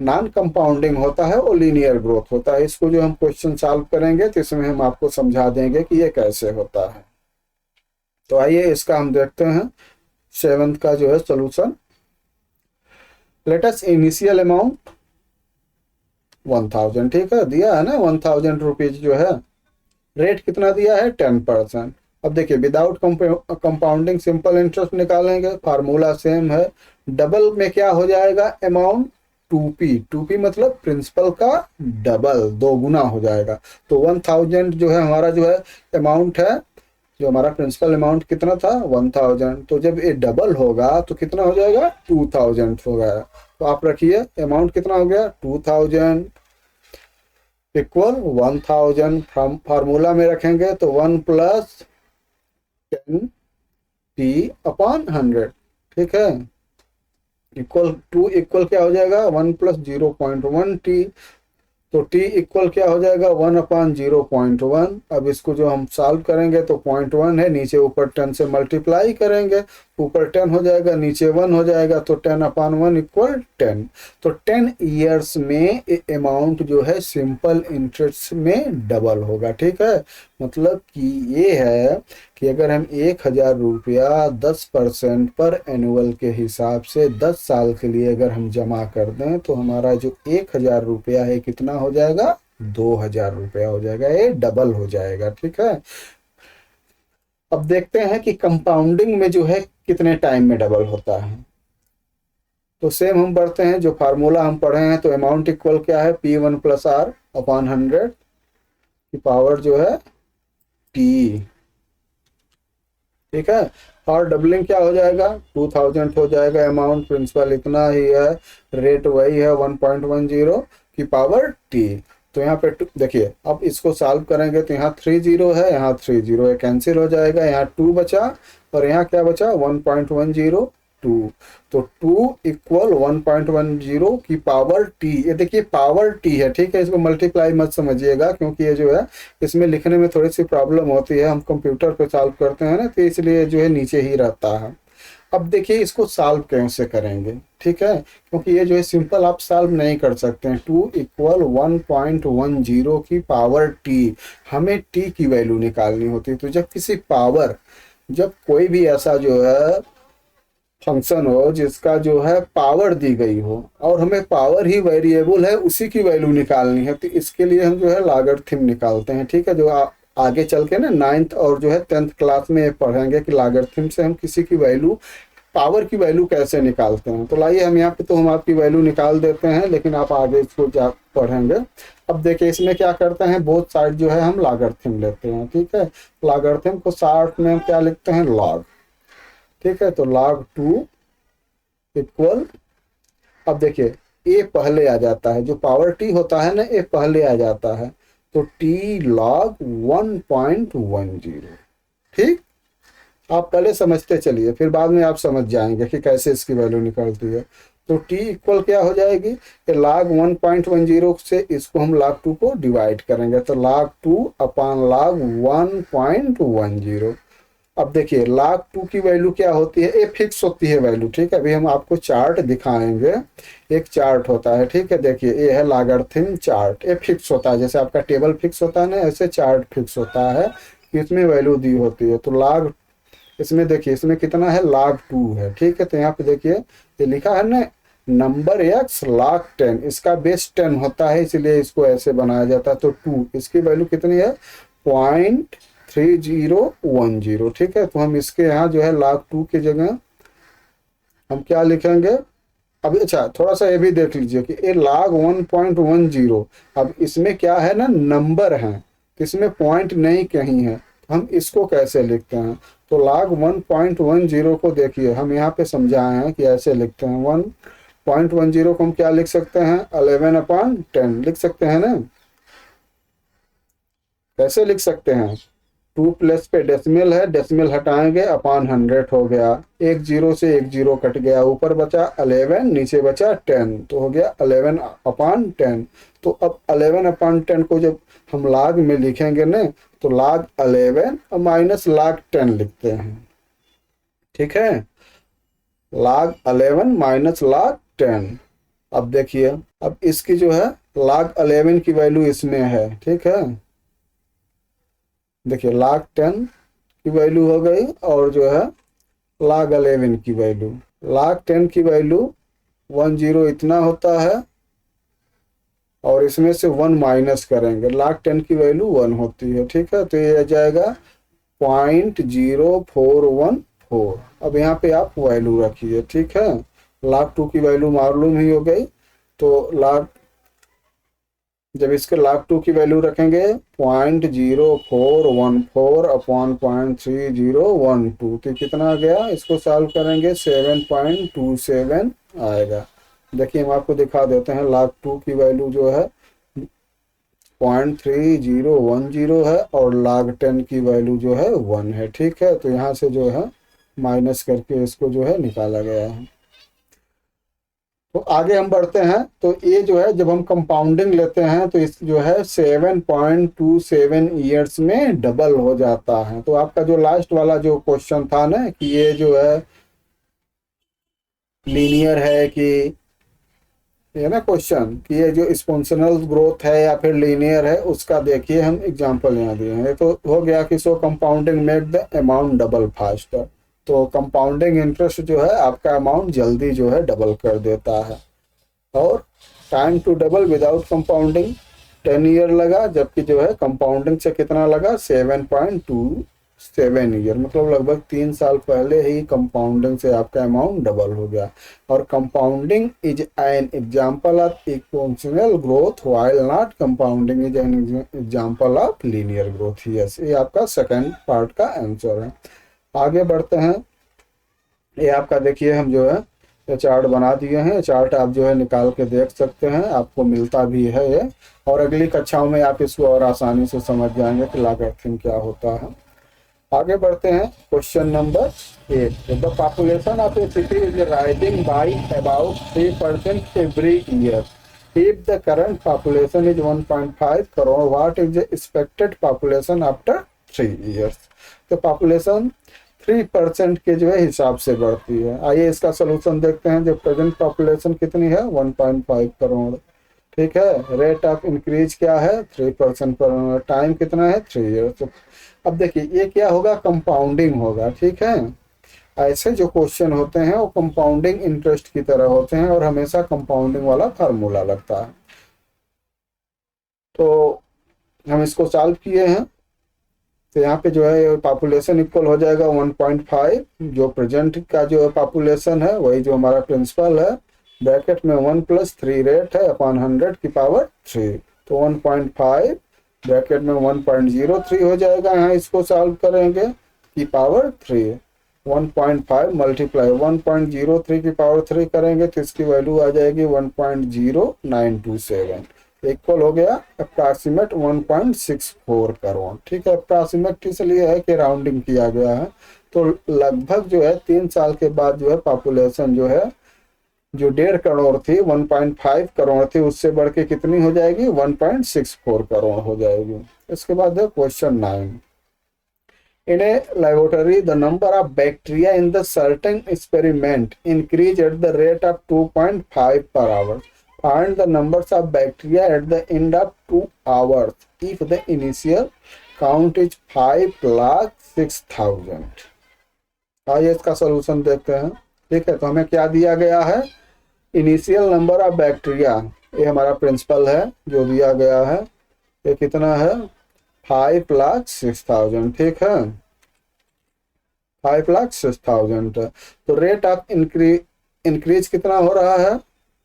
नॉन कंपाउंडिंग होता है वो लीनियर ग्रोथ होता है। इसको जो हम क्वेश्चन सॉल्व करेंगे तो इसमें हम आपको समझा देंगे कि ये कैसे होता है। तो आइए इसका हम देखते हैं 7th का जो है solution. Let us initial amount 1000। ठीक है, दिया है ना 1000 रुपीज जो है। रेट कितना दिया है 10%। अब देखिए विदाउट कंपाउंडिंग सिंपल इंटरेस्ट निकालेंगे, फार्मूला सेम है। डबल में क्या हो जाएगा अमाउंट 2p। 2p मतलब प्रिंसिपल का डबल, दो गुना हो जाएगा। तो 1000 जो है हमारा जो है अमाउंट है, जो हमारा प्रिंसिपल अमाउंट कितना था 1000, तो जब ये डबल होगा तो कितना हो जाएगा 2000 हो गया। तो आप रखिए अमाउंट कितना हो गया 2000 इक्वल 1000। फार्मूला में रखेंगे तो 1 + 10p/100। ठीक है, इक्वल क्या हो जाएगा 1 + 0.1t। तो t इक्वल क्या हो जाएगा 1/0.1। अब इसको जो हम सॉल्व करेंगे तो 0.1 है, नीचे ऊपर 10 से मल्टीप्लाई करेंगे, ऊपर 10 हो जाएगा नीचे 1 हो जाएगा, तो 10/1 = 10। तो 10 ईयर्स में अमाउंट जो है सिंपल इंटरेस्ट में डबल होगा। ठीक है, मतलब कि ये है कि अगर हम 1000 रुपया 10% पर एनुअल के हिसाब से 10 साल के लिए अगर हम जमा कर दें तो हमारा जो 1000 रुपया है कितना हो जाएगा 2000 रुपया हो जाएगा, ये डबल हो जाएगा। ठीक है, अब देखते हैं कि कंपाउंडिंग में जो है कितने टाइम में डबल होता है। तो सेम हम पढ़ते हैं, जो फार्मूला हम पढ़े हैं। तो अमाउंट इक्वल क्या है P1 + R/100 की पावर जो है T। ठीक है, और डबलिंग क्या हो जाएगा 2000 हो जाएगा। अमाउंट प्रिंसिपल इतना ही है, रेट वही है 1.10 की पावर T। तो यहाँ पे देखिए, अब इसको सॉल्व करेंगे तो यहाँ 3 0 है, यहाँ 3 0 है, कैंसिल हो जाएगा, यहाँ 2 बचा और यहाँ क्या बचा 1.102। तो 2 इक्वल 1.10 की पावर T। ये देखिए पावर T है। ठीक है, इसको मल्टीप्लाई मत समझिएगा, क्योंकि ये जो है इसमें लिखने में थोड़ी सी प्रॉब्लम होती है, हम कंप्यूटर पे सॉल्व करते हैं ना, तो इसलिए जो है नीचे ही रहता है। अब देखिए इसको सॉल्व कैसे करेंगे। ठीक है, क्योंकि ये जो है सिंपल आप सॉल्व नहीं कर सकते हैं। 2 इक्वल 1.10 की पावर T, हमें T की वैल्यू निकालनी होती है। तो जब कोई भी ऐसा जो है फंक्शन हो जिसका जो है पावर दी गई हो और हमें पावर ही वेरिएबल है उसी की वैल्यू निकालनी है, तो इसके लिए हम जो है लॉगरिथम निकालते हैं। ठीक है, जो आगे चल के ना 9th और जो है 10th क्लास में पढ़ेंगे कि लॉगरिथम से हम किसी की वैल्यू, पावर की वैल्यू कैसे निकालते हैं। तो लाइए हम यहाँ पे तो हम आपकी वैल्यू निकाल देते हैं, लेकिन आप आगे इसको जा पढ़ेंगे। अब देखिए इसमें क्या करते हैं, बोथ साइड जो है हम लॉगरिथम लेते हैं। ठीक है, लॉगरिथम को शॉर्ट में हम क्या लिखते हैं लॉग। ठीक है, तो log 2 इक्वल, अब देखिए ए पहले आ जाता है, जो पावर T होता है ना ए पहले आ जाता है, तो T log 1.10। ठीक, आप पहले समझते चलिए, फिर बाद में आप समझ जाएंगे कि कैसे इसकी वैल्यू निकलती है। तो T इक्वल क्या हो जाएगी, ये log 1.10 से इसको हम log 2 को डिवाइड करेंगे, तो log 2/log 1.10। अब देखिए log 2 की वैल्यू क्या होती है, ये फिक्स होती है वैल्यू। ठीक है, अभी हम आपको चार्ट दिखाएंगे, एक चार्ट होता है। ठीक है, देखिए ये है लॉगरिथम चार्ट, ये फिक्स होता है, जैसे आपका टेबल फिक्स होता है ना, ऐसे चार्ट फिक्स होता है, इसमें वैल्यू दी होती है। तो log, इसमें देखिए इसमें कितना है log 2 है। ठीक है, तो यहाँ पे देखिए ये लिखा है ना नंबर x लाख 10, इसका बेस 10 होता है इसलिए इसको ऐसे बनाया जाता है। तो 2, इसकी वैल्यू कितनी है 0.3010। ठीक है, तो हम इसके यहाँ जो है लाख 2 की जगह हम क्या लिखेंगे। अब अच्छा थोड़ा सा ये भी देख लीजिए कि ये लाख 1.10, अब इसमें क्या है ना नंबर है, तो इसमें पॉइंट नहीं कहीं है, तो हम इसको कैसे लिखते हैं। तो लाख 1.10 को देखिए हम यहाँ पे समझाए हैं कि ऐसे लिखते हैं। 1.10 को हम क्या लिख सकते हैं 11/10 लिख सकते हैं ना। कैसे लिख सकते हैं, 2 प्लस पे डेसिमल है, डेसिमल हटाएंगे अपान 100 हो गया, एक जीरो से एक जीरो कट गया, ऊपर बचा 11 नीचे बचा 10, तो हो गया 11/10। तो अब 11/10 को जब हम लाग में लिखेंगे ना तो लाग 11 और माइनस लाग 10 लिखते हैं। ठीक है, लाग 11 माइनस लाग 10। अब देखिए, अब इसकी जो है लाग 11 की वैल्यू इसमें है। ठीक है, देखिए लाग 10 की वैल्यू हो गई और जो है लाग 11 की वैल्यू, लाग 10 की वैल्यू 10 इतना होता है और इसमें से 1 माइनस करेंगे, लाग 10 की वैल्यू 1 होती है। ठीक है, तो ये आ जाएगा 0.0414। अब यहाँ पे आप वैल्यू रखिए। ठीक है, लाग 2 की वैल्यू मालूम ही हो गई, तो लाग जब इसके लाख 2 की वैल्यू रखेंगे 0.0414 अपॉन 0.3012, तो कितना आ गया, इसको सॉल्व करेंगे 7.27 आएगा। देखिए हम आपको दिखा देते हैं, लाख 2 की वैल्यू जो है 0.3010 है और लाख 10 की वैल्यू जो है 1 है। ठीक है, तो यहाँ से जो है माइनस करके इसको जो है निकाला गया है। तो आगे हम बढ़ते हैं, तो ये जो है जब हम कंपाउंडिंग लेते हैं तो इस जो है 7.27 ईयर्स में डबल हो जाता है। तो आपका जो लास्ट वाला जो क्वेश्चन था ना कि ये जो है लीनियर है कि ये ना क्वेश्चन कि ये जो एक्सपोनेंशियल ग्रोथ है या फिर लीनियर है, उसका देखिए हम एग्जांपल यहाँ दिए हैं। तो हो गया कि so compounding make the amount double faster. तो कंपाउंडिंग इंटरेस्ट जो है आपका अमाउंट जल्दी जो है डबल कर देता है। और time to double without compounding 10 year लगा, जबकि जो है कंपाउंडिंग से कितना लगा 7.27 ईयर, मतलब लगभग 3 साल पहले ही कंपाउंडिंग से आपका अमाउंट डबल हो गया। और compounding is an example of exponential growth while not compounding is an example of linear growth. Yes, ये आपका सेकंड पार्ट का आंसर है। आगे बढ़ते हैं, ये आपका देखिए हम जो है ये चार्ट बना दिए हैं, चार्ट आप जो है निकाल के देख सकते हैं, आपको मिलता भी है ये, और अगली कक्षाओं में आप इसको और आसानी से समझ जाएंगे कि लॉगरिथम क्या होता है। आगे बढ़ते हैं, question number 8। The population of A city is rising by about 3% every year. If the current population is 1.5 crore, what is the expected population after 3 years. तो पॉपुलेशन 3% के जो है हिसाब से बढ़ती है। आइए इसका सोल्यूशन देखते हैं। जो प्रेजेंट पॉपुलेशन कितनी है 1.5 करोड़। ठीक है, रेट ऑफ इंक्रीज क्या है 3% पर annum, टाइम कितना है 3 ईयर्स। अब देखिए ये क्या होगा, कंपाउंडिंग होगा। ठीक है, ऐसे जो क्वेश्चन होते हैं वो कंपाउंडिंग इंटरेस्ट की तरह होते हैं और हमेशा कंपाउंडिंग वाला फार्मूला लगता है। तो हम इसको सॉल्व किए हैं, तो यहाँ पे जो है पॉपुलेशन इक्वल हो जाएगा 1.5, जो प्रेजेंट का जो पॉपुलेशन है वही जो हमारा प्रिंसिपल है, ब्रैकेट में 1 + 3 रेट है अपॉन 100 की पावर 3, तो 1.5 ब्रैकेट में 1.03 हो जाएगा। यहाँ इसको सॉल्व करेंगे की पावर 3, 1.5 मल्टीप्लाई 1.03 की पावर 3 करेंगे तो इसकी वैल्यू आ जाएगी 1.0927, इक्वल हो गया अप्रॉक्सीमेट 1.64 करोड़। ठीक है, अप्रॉक्सीमेट इसलिए है कि राउंडिंग किया गया है। तो लगभग जो है 3 साल के बाद जो है पॉपुलेशन जो है जो 1.5 करोड़ थी 1.5 करोड़ थी, उससे बढ़ के कितनी हो जाएगी 1.64 करोड़ हो जाएगी। इसके बाद है question 9। In a laboratory, the number of bacteria in the certain experiment increase at the rate of 2.5 per hour. Find the numbers of bacteria at the end of 2 hours if the initial count is 5,06,000। आइए इसका solution देखते हैं। ठीक है, तो हमें क्या दिया गया है, इनिशियल नंबर ऑफ बैक्टीरिया, ये हमारा प्रिंसिपल है जो दिया गया है, ये कितना है 5,06,000, ठीक है 5,06,000। तो रेट ऑफ इंक्रीज कितना हो रहा है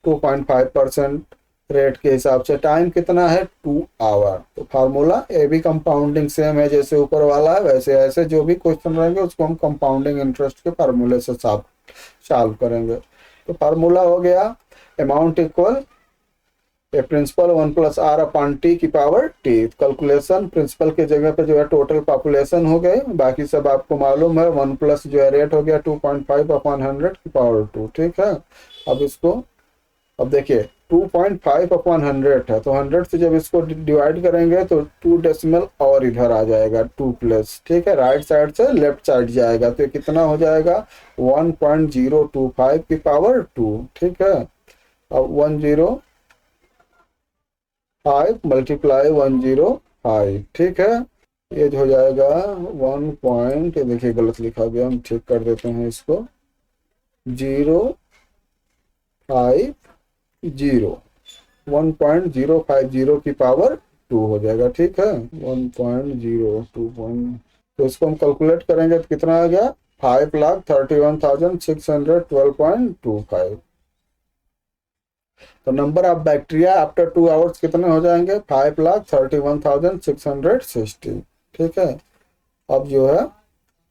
2.5% रेट के हिसाब से। टाइम कितना है 2 आवर। तो फार्मूला ये भी कंपाउंडिंग सेम है, जैसे ऊपर वाला है वैसे ऐसे जो भी क्वेश्चन रहेंगे उसको हम कंपाउंडिंग इंटरेस्ट के फार्मूले से सॉल्व करेंगे। तो फार्मूला हो गया अमाउंट इक्वल ए प्रिंसिपल 1 + r/t की पावर t। कैलकुलेशन प्रिंसिपल की जगह पे जो है टोटल पॉपुलेशन हो गई, बाकी सब आपको मालूम है 1 प्लस जो है रेट हो गया 2.5/100 की पावर 2, ठीक है। अब इसको अब देखिए 2.5/100 है, तो 100 से जब इसको डिवाइड करेंगे तो 2 डेसिमल और इधर आ जाएगा 2 प्लस, ठीक है राइट साइड से लेफ्ट साइड जाएगा, तो ये कितना हो जाएगा 1.025 की पावर 2, ठीक है। अब 105 मल्टीप्लाई 105, ठीक है, ये हो जाएगा 1 पॉइंट, देखिए गलत लिखा गया, हम ठीक कर देते हैं इसको 050 1.050 की पावर 2 हो जाएगा, ठीक है 1.02 तो इसको हम कैलकुलेट करेंगे तो कितना आ गया 5,31,612.25। तो number of bacteria after 2 hours कितने हो जाएंगे 5,31,660, ठीक है। अब जो है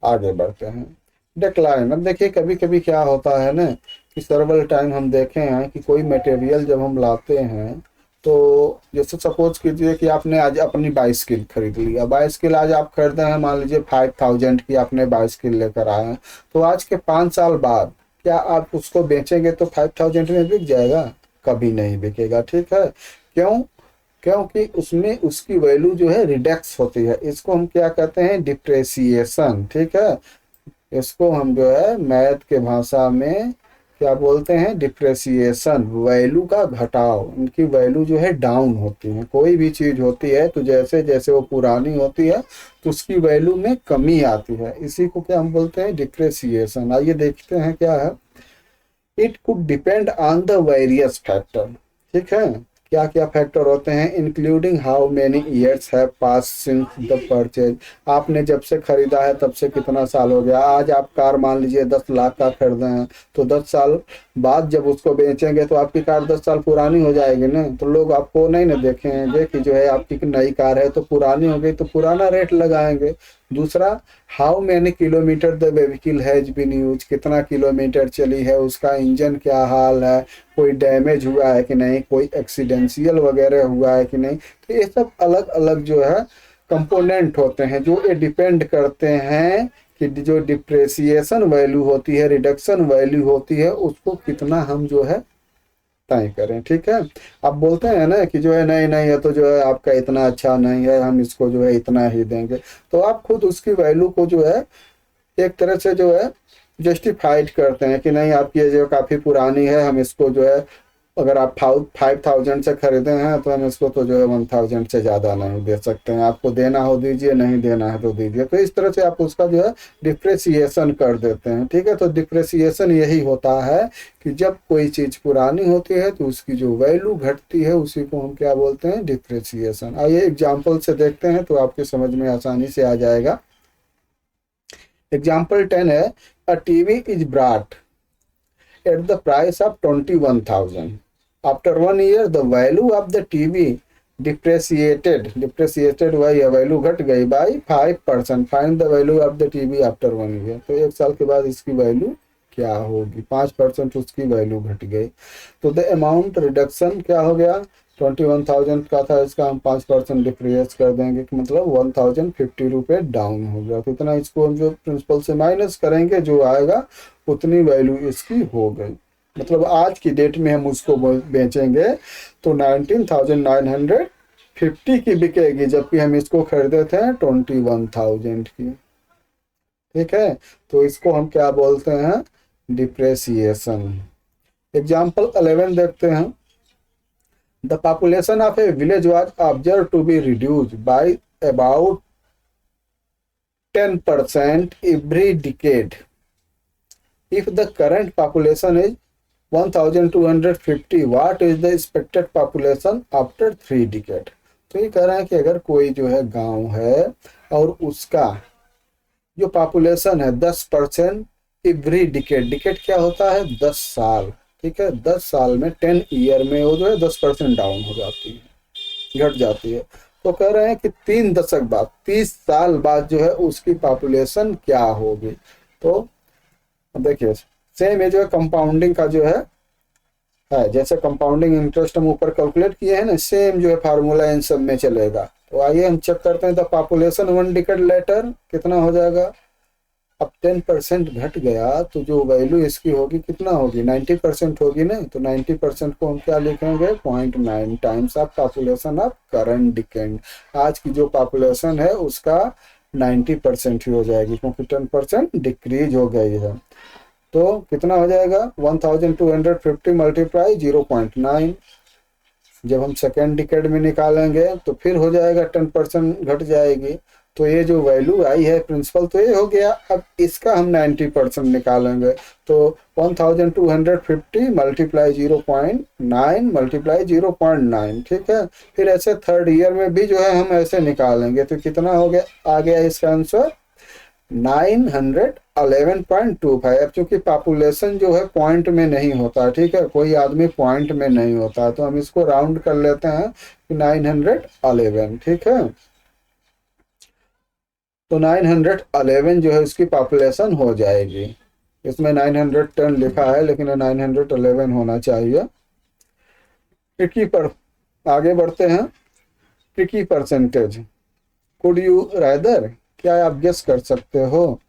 आगे बढ़ते हैं डिक्लाइन। अब देखिए कभी कभी क्या होता है ना कि सर्वल टाइम हम देखे हैं कि कोई मटेरियल जब हम लाते हैं तो जैसे सपोज कीजिए कि आपने आज अपनी बाइसिकल खरीद लिया, बाइसिकल आज आप खरीदे हैं मान लीजिए 5,000 की आपने बाइसिकल लेकर आए हैं, तो आज के 5 साल बाद क्या आप उसको बेचेंगे तो 5,000 में बिक जाएगा? कभी नहीं बिकेगा, ठीक है। क्यों? क्योंकि उसमें उसकी वैल्यू जो है रिडक्स होती है, इसको हम क्या कहते हैं डिप्रेसिएशन, ठीक है। इसको हम जो है मैथ के भाषा में क्या बोलते हैं डिप्रेसिएशन, वैल्यू का घटाव, उनकी वैल्यू जो है डाउन होती है। कोई भी चीज होती है तो जैसे जैसे वो पुरानी होती है तो उसकी वैल्यू में कमी आती है, इसी को क्या हम बोलते हैं डिप्रेसिएशन। आइए देखते हैं क्या है। It could depend on the various factor, ठीक है। क्या क्या फैक्टर होते हैं including how many years have pass since the purchase, आपने जब से खरीदा है तब से कितना साल हो गया। आज आप कार मान लीजिए 10 लाख का खरीदे हैं, तो 10 साल बाद जब उसको बेचेंगे तो आपकी कार 10 साल पुरानी हो जाएगी ना, तो लोग आपको नहीं ना देखेंगे कि जो है आपकी नई कार है तो पुरानी हो गई, तो पुराना रेट लगाएंगे। दूसरा how many kilometre the vehicle has been use, कितना किलोमीटर चली है, उसका इंजन क्या हाल है, कोई डैमेज हुआ है कि नहीं, कोई एक्सीडेंशियल वगैरह हुआ है कि नहीं। तो ये सब अलग अलग जो है कंपोनेंट होते हैं जो ये डिपेंड करते हैं कि जो डिप्रेसिएशन वैल्यू होती है, रिडक्शन वैल्यू होती है, उसको कितना हम जो है तय करें, ठीक है। आप बोलते हैं ना कि जो है नहीं नहीं है तो जो है आपका इतना अच्छा नहीं है, हम इसको जो है इतना ही देंगे, तो आप खुद उसकी वैल्यू को जो है एक तरह से जो है जस्टिफाइड करते हैं कि नहीं आपकी ये जो काफ़ी पुरानी है, हम इसको जो है अगर आप 5,000 से खरीदे हैं तो हम इसको तो जो है 1,000 से ज़्यादा नहीं दे सकते हैं, आपको देना हो दीजिए, नहीं देना है तो दीजिए। तो इस तरह से आप उसका जो है डिप्रेसिएशन कर देते हैं, ठीक है। तो डिप्रेसिएशन यही होता है कि जब कोई चीज़ पुरानी होती है तो उसकी जो वैल्यू घटती है उसी को हम क्या बोलते हैं डिप्रेसिएशन। आइए एग्जाम्पल से देखते हैं तो आपके समझ में आसानी से आ जाएगा। एग्जाम्पल 10 है a TV is brought eight the price of 21,000। After 1 year, the value of the TV depreciated वही है, वैल्यू घट गई by 5%। Find the value of the TV after 1 year। तो 1 साल के बाद इसकी वैल्यू क्या होगी, 5% उसकी वैल्यू घट गई। तो द अमाउंट रिडक्शन क्या हो गया 21,000 का था, इसका हम 5% डिप्रेस कर देंगे कि मतलब 1,050 रुपये डाउन हो गया। तो इतना इसको हम जो प्रिंसिपल से माइनस करेंगे जो आएगा उतनी वैल्यू इसकी हो गई। मतलब आज की डेट में हम उसको बेचेंगे तो 19,950 की बिकेगी, जबकि हम इसको खरीदे थे 21,000 की, ठीक है। तो इसको हम क्या बोलते हैं डिप्रेसिएशन। एग्जाम्पल 11 देखते हैं। The population of a village was observe to be reduced by about 10% every decade if the current population is 1250 what is the expected population after 3 decade. तो ये कह रहे हैं कि अगर कोई जो है गांव है और उसका जो पॉपुलेशन है 10% एवरी डिकेड, डिकेड क्या होता है 10 साल, ठीक है, 10 साल में 10 ईयर में वो जो है 10% डाउन हो जाती है, घट जाती है। तो कह रहे हैं कि 3 दशक बाद 30 साल बाद जो है उसकी पॉपुलेशन क्या होगी। तो देखिए सेम ये जो है कंपाउंडिंग का जो है जैसे कंपाउंडिंग इंटरेस्ट हम ऊपर कैलकुलेट किए हैं ना, सेम जो है फार्मूला इन सब में चलेगा। तो आइए हम चेक करते हैं द पॉपुलेशन 1 डिकेड लेटर कितना हो जाएगा। अब 10% घट गया तो जो वैल्यू इसकी होगी कितना होगी, 90% होगी ना। तो 90% को हम क्या लिखेंगे, 0.9 times of population of current decade. आज की जो पॉपुलेशन है उसका 90% ही हो जाएगी क्योंकि 10% डिक्रीज हो गई है। तो कितना हो जाएगा 1250 मल्टीप्लाई 0.9। जब हम सेकेंड डिकेड में निकालेंगे तो फिर हो जाएगा 10% घट जाएगी। तो ये जो वैल्यू आई है प्रिंसिपल तो ये हो गया। अब इसका हम 90% निकालेंगे तो 1250 मल्टीप्लाई 0.9 मल्टीप्लाई 0.9, ठीक है। फिर ऐसे थर्ड ईयर में भी जो है हम ऐसे निकालेंगे तो कितना हो गया, आ गया इसका आंसर 911.25। अब चूंकि पॉपुलेशन जो है पॉइंट में नहीं होता, ठीक है, कोई आदमी पॉइंट में नहीं होता, तो हम इसको राउंड कर लेते हैं 911, ठीक है। तो 911 जो है उसकी पॉपुलेशन हो जाएगी। इसमें 910 लिखा है लेकिन 911 होना चाहिए। ट्रिकी पर आगे बढ़ते हैं। Tricky percentage, could you rather, क्या आप गेस कर सकते हो।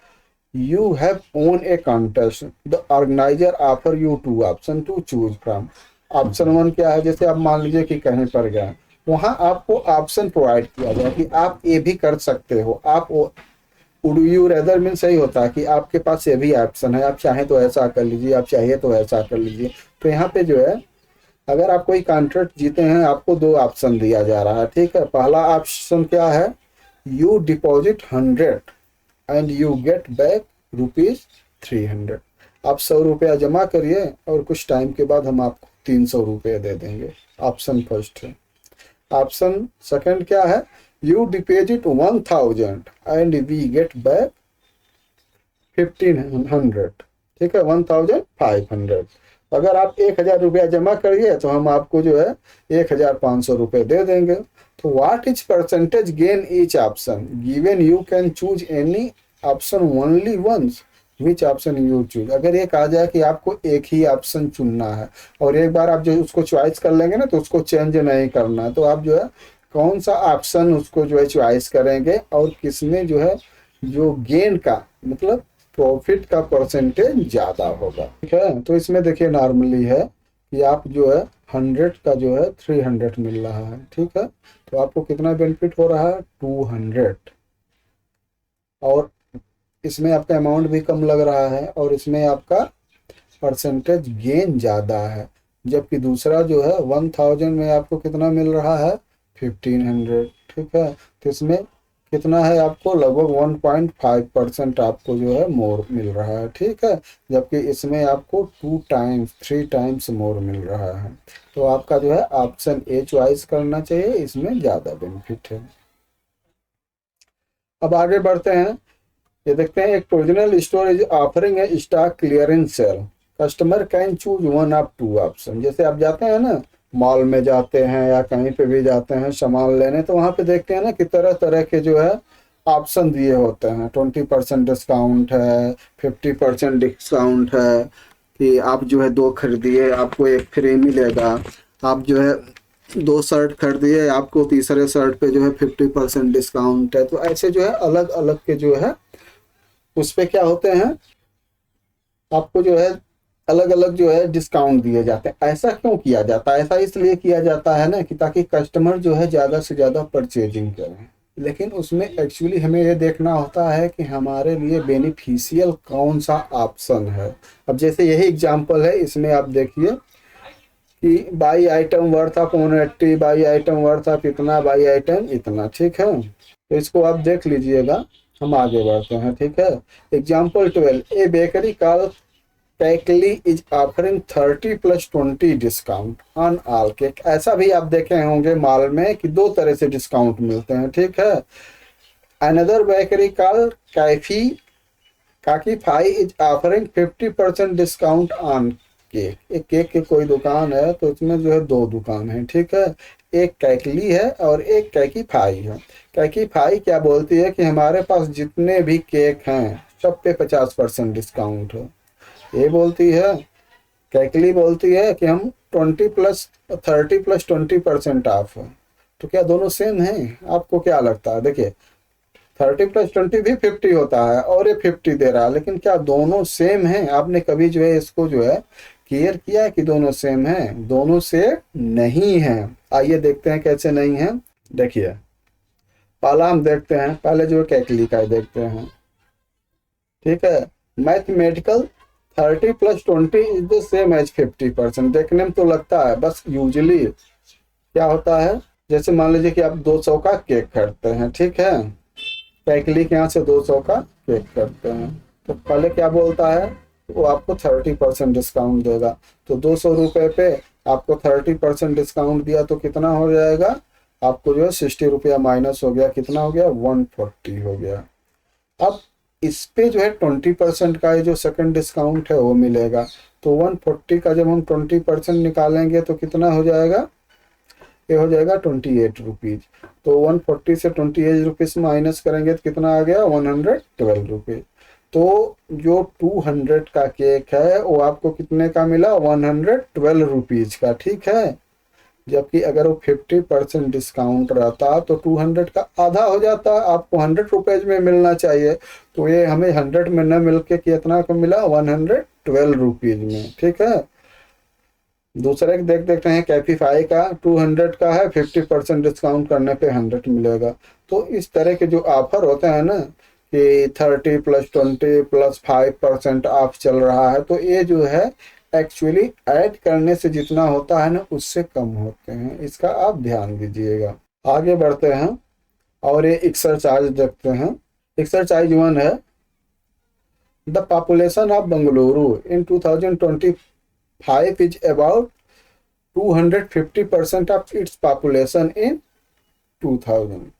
You have own a contest, the organiser offer you 2 option to choose from. Option 1 क्या है, जैसे आप मान लीजिए कि कहीं पर गए, वहां आपको ऑप्शन प्रोवाइड किया जाए कि आप ये भी कर सकते हो। आप वुड यू रेदर मीन सही होता है कि आपके पास ये भी ऑप्शन है, आप चाहें तो ऐसा कर लीजिए, आप चाहिए तो ऐसा कर लीजिए। तो यहाँ पे जो है अगर आप कोई कॉन्ट्रैक्ट जीते हैं आपको 2 ऑप्शन दिया जा रहा है, ठीक है। पहला ऑप्शन क्या है, you deposit 100 and you get back ₹300। आप 100 रुपया जमा करिए और कुछ टाइम के बाद हम आपको 300 रुपये दे देंगे। ऑप्शन फर्स्ट है। ऑप्शन सेकंड क्या है, you deposit 1000 and we get back 1500, ठीक है, 1500। अगर आप 1000 रुपया जमा करिए तो हम आपको जो है 1500 रुपये दे देंगे। तो what is percentage gain each option given, you can choose any option only once, which option you choose. अगर ये कहा जाए कि आपको एक ही ऑप्शन चुनना है और एक बार आप जो उसको चॉइस कर लेंगे ना तो उसको चेंज नहीं करना है, तो आप जो है कौन सा ऑप्शन उसको जो है चॉइस करेंगे और किसमें जो है जो गेन का मतलब प्रॉफिट का परसेंटेज ज़्यादा होगा, ठीक है। तो इसमें देखिए नॉर्मली है कि आप जो है 100 का जो है 300 मिल रहा है, ठीक है। तो आपको कितना बेनिफिट हो रहा है 200, और इसमें आपका अमाउंट भी कम लग रहा है और इसमें आपका परसेंटेज गेन ज़्यादा है। जबकि दूसरा जो है 1000 में आपको कितना मिल रहा है 1500, ठीक है। तो इसमें कितना है आपको लगभग 1.5% आपको जो है मोर मिल रहा है, ठीक है। जबकि इसमें आपको 3 टाइम्स मोर मिल रहा है। तो आपका जो है ऑप्शन ए चॉइस करना चाहिए, इसमें ज़्यादा बेनिफिट है। अब आगे बढ़ते हैं। ये देखते हैं, एक प्रोविजनल स्टोर इज ऑफरिंग है stock clearance sale, customer can choose 1 of 2 option. जैसे आप जाते हैं ना मॉल में जाते हैं या कहीं पे भी जाते हैं सामान लेने, तो वहाँ पे देखते हैं ना कि तरह तरह के जो है ऑप्शन दिए होते हैं। 20% डिस्काउंट है, 50% डिस्काउंट है, कि आप जो है 2 खरीदिए आपको 1 फ्री मिलेगा। आप जो है 2 शर्ट खरीदिए आपको तीसरे शर्ट पे जो है 50% डिस्काउंट है। तो ऐसे जो है अलग अलग के जो है उस पे क्या होते हैं, आपको जो है अलग अलग जो है डिस्काउंट दिए जाते हैं। ऐसा क्यों किया जाता है, ऐसा इसलिए किया जाता है ना कि ताकि कस्टमर जो है ज़्यादा से ज़्यादा परचेजिंग करें। लेकिन उसमें एक्चुअली हमें ये देखना होता है कि हमारे लिए बेनिफिशियल कौन सा ऑप्शन है। अब जैसे यही एग्जांपल है, इसमें आप देखिए कि by item worth of 180, by item worth of इतना, बाई आइटम इतना, ठीक है। तो इसको आप देख लीजिएगा। हम आगे बढ़ते हैं, ठीक है। Example 12, a bakery call Cakely is offering 30+20 discount on all cake. ऐसा भी आप देखे होंगे मॉल में कि दो तरह से डिस्काउंट मिलते हैं, ठीक है। Another bakery called Cakeify is offering 50% discount on cake. एक केक की कोई दुकान है तो इसमें जो है दो दुकान है, ठीक है। एक कैकली है और एक कैकीफाई है। कैकीफाई क्या बोलती है कि हमारे पास जितने भी केक हैं सब पे 50% डिस्काउंट है, ये बोलती है। कैकली बोलती है कि हम 30+20% ऑफ है। तो क्या दोनों सेम है? आपको क्या लगता है? देखिए 30+20 भी 50 होता है और ये 50 दे रहा है, लेकिन क्या दोनों सेम है? आपने कभी जो है इसको जो है क्लियर किया है कि दोनों सेम है? दोनों से नहीं है। आइए देखते हैं कैसे नहीं है। देखिए पहला हम देखते हैं, पहले जो कैकली का देखते हैं, ठीक है। Mathematical 30+20 is the same as 50%। देखने में तो लगता है, बस यूजुअली क्या होता है, जैसे मान लीजिए कि आप 200 का केक खरीदते हैं, ठीक है। कैकली के यहाँ से 200 का केक खरीदते हैं, तो पहले क्या बोलता है, वो आपको 30% डिस्काउंट देगा। तो 200 रुपये पे आपको 30% डिस्काउंट दिया तो कितना हो जाएगा? आपको जो है 60 रुपया माइनस हो गया, कितना हो गया? 140 हो गया। अब इस पे जो है 20% का जो सेकंड डिस्काउंट है वो मिलेगा। तो 140 का जब हम 20% निकालेंगे तो कितना हो जाएगा? ये हो जाएगा 28 रुपीज। तो 140 से 28 रुपीज माइनस करेंगे तो कितना आ गया? 112 रुपीज। तो जो 200 का केक है वो आपको कितने का मिला? 112 रुपीज का, ठीक है। जबकि अगर वो 50% डिस्काउंट रहता तो 200 का आधा हो जाता, आपको 100 रुपीज में मिलना चाहिए। तो ये हमें 100 में न मिल के कितना को मिला? 112 रुपीज में, ठीक है। दूसरे देखते हैं कैफीफाई का 200 का है, 50% डिस्काउंट करने पे 100 मिलेगा। तो इस तरह के जो ऑफर होते हैं ना कि 30+20+5% ऑफ चल रहा है, तो ये जो है एक्चुअली ऐड करने से जितना होता है ना उससे कम होते हैं। इसका आप ध्यान दीजिएगा। आगे बढ़ते हैं और ये एक्सरसाइज देखते हैं। एक्सरसाइज 1 है, the population of Bengaluru in 2025 is about 250% of its population in 2000.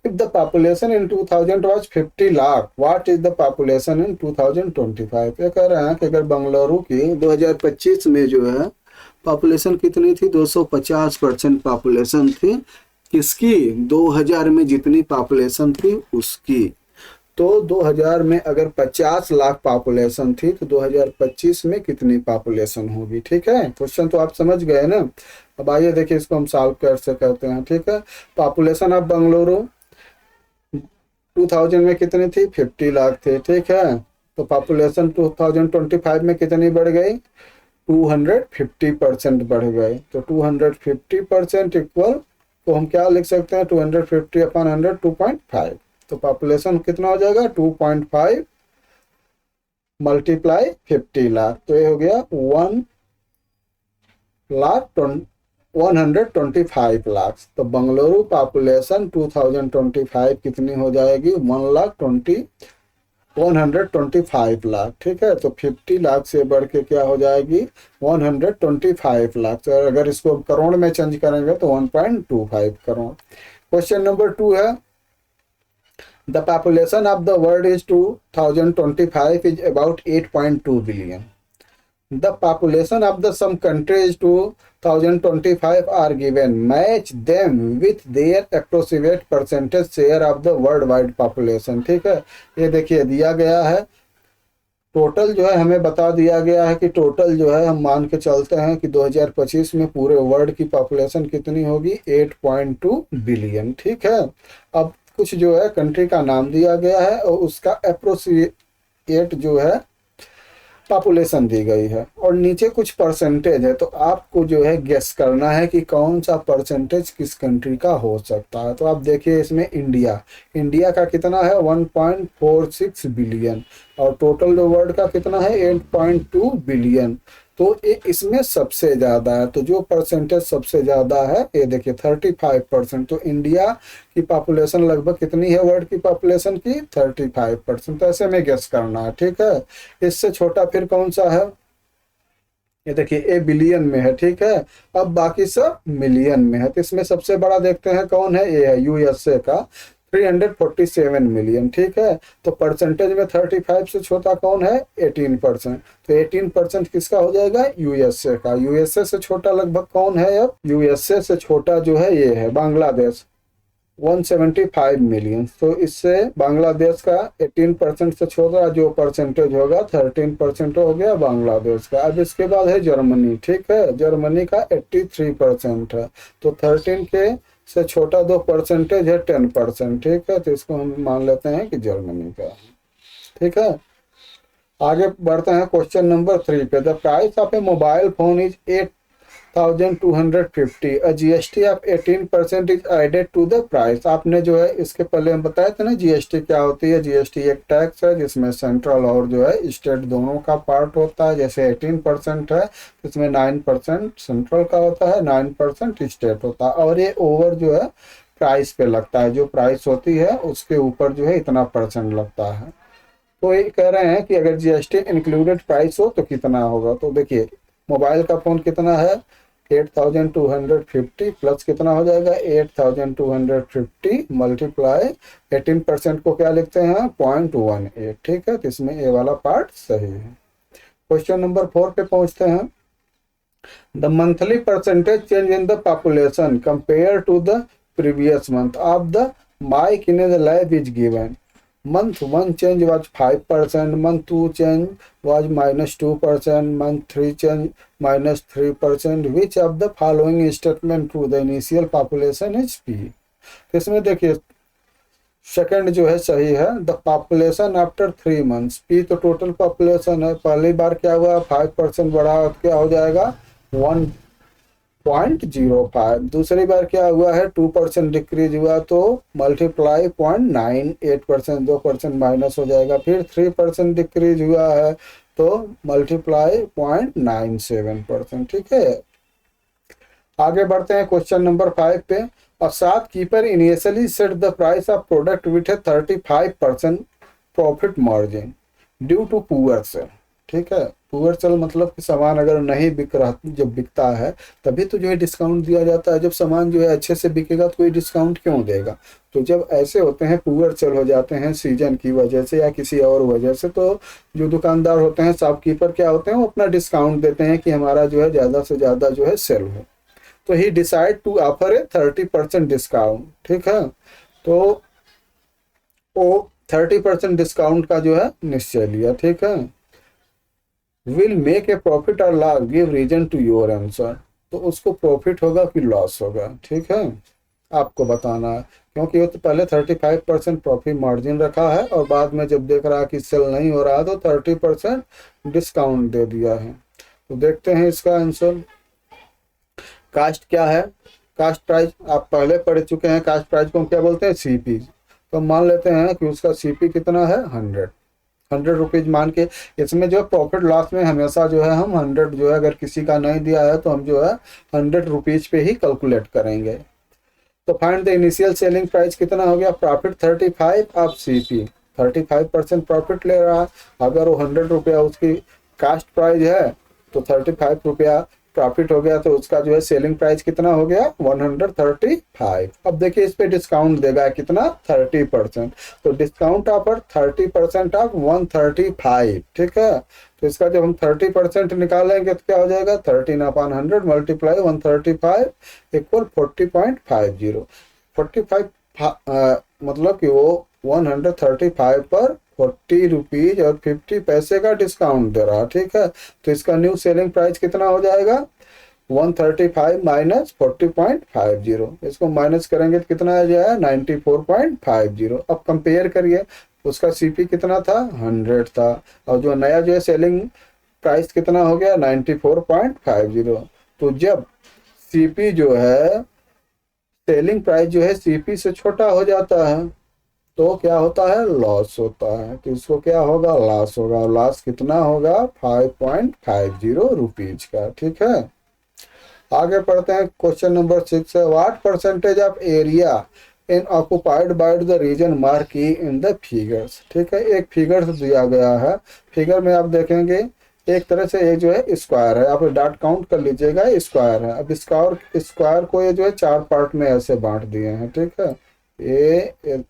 If the population in 2000 was 50 lakh, what is the population in 2025? ये कह रहे हैं कि अगर बेंगलुरु की 2025 में जो है पॉपुलेशन कितनी थी? 250% पॉपुलेशन थी। किसकी? 2000 में जितनी पॉपुलेशन थी उसकी। तो 2000 में अगर 50 लाख पॉपुलेशन थी तो 2025 में कितनी पॉपुलेशन होगी? ठीक है, क्वेश्चन तो आप समझ गए ना। अब आइए देखिए इसको हम सॉल्व कैसे करते हैं, ठीक है। पॉपुलेशन ऑफ बेंगलुरु 2000 में कितनी थी? 50 लाख थे, ठीक है। तो पॉपुलेशन 2025 में कितनी बढ़ गई? 250% बढ़ गए। तो 250% इक्वल, तो हम क्या लिख सकते हैं? 250/100 2.5। तो पॉपुलेशन कितना हो जाएगा? 2.5 मल्टीप्लाई 50 लाख, तो ये हो गया 125 लाख। तो बेंगलुरु पॉपुलेशन 2025 कितनी हो जाएगी? 125 लाख, ठीक है। तो 50 लाख से बढ़ के क्या हो जाएगी? 125 लाख। तो अगर इसको करोड़ में चेंज करेंगे तो 1.25 करोड़। क्वेश्चन नंबर 2 है, the population of the world is 2025 is about 8.2 billion. The population of the some countries 2025 are given. Match them with their approximate percentage share of the worldwide population. ठीक है, ये देखिए दिया गया है टोटल जो है, हमें बता दिया गया है कि टोटल जो है हम मान के चलते हैं कि 2025 में पूरे वर्ल्ड की पॉपुलेशन कितनी होगी? 8.2 बिलियन, ठीक है। अब कुछ जो है कंट्री का नाम दिया गया है और उसका अप्रोक्सीमेट जो है पॉपुलेशन दी गई है और नीचे कुछ परसेंटेज है। तो आपको जो है गेस करना है कि कौन सा परसेंटेज किस कंट्री का हो सकता है। तो आप देखिए इसमें इंडिया का कितना है? 1.46 बिलियन और टोटल जो वर्ल्ड का कितना है? 8.2 बिलियन। तो ये इसमें सबसे ज़्यादा है। तो जो परसेंटेज सबसे ज़्यादा है ये देखिए 35%। तो इंडिया की पॉपुलेशन लगभग कितनी है, वर्ल्ड की पॉपुलेशन की 35%। तो ऐसे में गेस करना है, ठीक है। इससे छोटा फिर कौन सा है, ये देखिए ए बिलियन में है, ठीक है। अब बाकी सब मिलियन में है। तो इसमें सबसे बड़ा देखते हैं कौन है, ये है यूएसए का 347 मिलियन, ठीक है। तो परसेंटेज में 35 से छोटा कौन है, 18%। तो 18% किसका हो जाएगा, यूएसए का। यूएसए से छोटा लगभग कौन है, अब यूएसए से छोटा जो है ये है बांग्लादेश 175 मिलियन। तो इससे बांग्लादेश का 18% से छोटा जो परसेंटेज होगा 13% हो गया बांग्लादेश का। अब इसके बाद है जर्मनी, ठीक है। जर्मनी का 83% है। तो 13 के से छोटा दो परसेंटेज है 10%, ठीक है। तो इसको हम मान लेते हैं कि जर्मनी का, ठीक है। आगे बढ़ते हैं क्वेश्चन नंबर 3 पे। The price of a mobile phone is 8,250। GST of 18% is added to the price. आपने जो है इसके पहले हम बताए थे ना जीएसटी क्या होती है। जीएसटी एक टैक्स है जिसमें सेंट्रल और जो है स्टेट दोनों का पार्ट होता है। जैसे 18% है इसमें 9% सेंट्रल का होता है, 9% स्टेट होता है। और ये ओवर जो है प्राइस पे लगता है, जो प्राइस होती है उसके ऊपर जो है इतना परसेंट लगता है। तो ये कह रहे हैं कि अगर जीएसटी इंक्लूडेड प्राइस हो तो कितना होगा। तो देखिए मोबाइल का फोन कितना है 8,250 प्लस कितना हो जाएगा 8,250 मल्टीप्लाई 18% को क्या लिखते हैं 0.18, ठीक है। तो इसमें ये वाला पार्ट सही है। क्वेश्चन नंबर 4 पे पहुंचते हैं। The monthly percentage change in the population compare to the previous month of the mike in the lab is given. Month 1 change was 5%, month 2 change was -2%, month 3 change -3%. Which of the following statement true? The initial population is P। तो इसमें देखिए second जो है सही है। The population after 3 months, P तो total population है। पहली बार क्या हुआ 5% बढ़ा, क्या हो जाएगा 1.05। दूसरी बार क्या हुआ है 2% डिक्रीज हुआ तो मल्टीप्लाई 0.98%, 2% माइनस हो जाएगा। फिर 3% डिक्रीज हुआ है तो मल्टीप्लाई 0.97%, ठीक है। आगे बढ़ते हैं क्वेश्चन नंबर 5 पे। A shopkeeper initially set the price of product with a 35% profit margin due to poor sale, ठीक है। पुअर सेल मतलब कि सामान अगर नहीं बिक रहा, जब बिकता है तभी तो जो है डिस्काउंट दिया जाता है। जब सामान जो है अच्छे से बिकेगा तो कोई डिस्काउंट क्यों देगा। तो जब ऐसे होते हैं पुअर सेल हो जाते हैं सीजन की वजह से या किसी और वजह से, तो जो दुकानदार होते हैं शॉपकीपर क्या होते हैं वो अपना डिस्काउंट देते हैं कि हमारा जो है ज़्यादा से ज़्यादा जो है सेल हो। तो he decide to offer a 30% discount, ठीक है। तो वो 30% डिस्काउंट का जो है निश्चय लिया, ठीक है। विल मेक ए प्रॉफिट और loss, give reason to your answer. तो उसको प्रॉफिट होगा कि लॉस होगा, ठीक है, आपको बताना है। क्योंकि वो तो पहले 35% प्रॉफिट मार्जिन रखा है और बाद में जब देख रहा कि सेल नहीं हो रहा तो 30% डिस्काउंट दे दिया है। तो देखते हैं इसका आंसर। कास्ट क्या है, कास्ट प्राइस आप पहले पढ़ चुके हैं। कास्ट प्राइस को हम क्या बोलते हैं, सीपी। तो मान लेते हैं कि उसका सीपी कितना है 100 रुपीज मान के। इसमें जो है प्रॉफिट लॉस में हमेशा जो है हम 100 जो है अगर किसी का नहीं दिया है तो हम जो है 100 रुपीज पे ही कैलकुलेट करेंगे। तो find the initial selling price कितना हो गया, प्रॉफिट 35 ऑफ सीपी, 35% प्रॉफिट ले रहा है। अगर वो 100 रुपया उसकी कास्ट प्राइस है तो 35 रुपया प्रॉफिट हो गया, तो उसका जो है सेलिंग प्राइस कितना हो गया 135। अब देखिए इस पे डिस्काउंट देगा कितना 30%। तो डिस्काउंट ऑफर 30% ऑफ 135, ठीक है। तो इसका जब हम 30% निकालेंगे तो क्या हो जाएगा 13/100 मल्टीप्लाई 135 इक्वल 40.50। 45 मतलब कि वो 135 पर 40 रुपीज और 50 पैसे का डिस्काउंट दे रहा, ठीक है। तो इसका न्यू सेलिंग प्राइस कितना हो जाएगा 135 माइनस 40.50। इसको माइनस करेंगे तो कितना आ जाएगा 94.50। अब कंपेयर करिए, उसका सीपी कितना था 100 था और जो नया जो है सेलिंग प्राइस कितना हो गया 94.50। तो जब सीपी जो है सेलिंग प्राइस जो है सीपी से छोटा हो जाता है तो क्या होता है, लॉस होता है। तो इसको क्या होगा, लॉस होगा। लॉस कितना होगा, 5.50 रुपीज का। ठीक है, आगे पढ़ते हैं। क्वेश्चन नंबर 6 है, what percentage of area in occupied by the region marked in the figures. ठीक है, एक फिगर दिया गया है। फिगर में आप देखेंगे एक तरह से ये जो है स्क्वायर है, आप डॉट काउंट कर लीजिएगा, स्क्वायर है। अब स्क्वायर स्क्वायर को ये जो है 4 पार्ट में ऐसे बांट दिए हैं। ठीक है, ये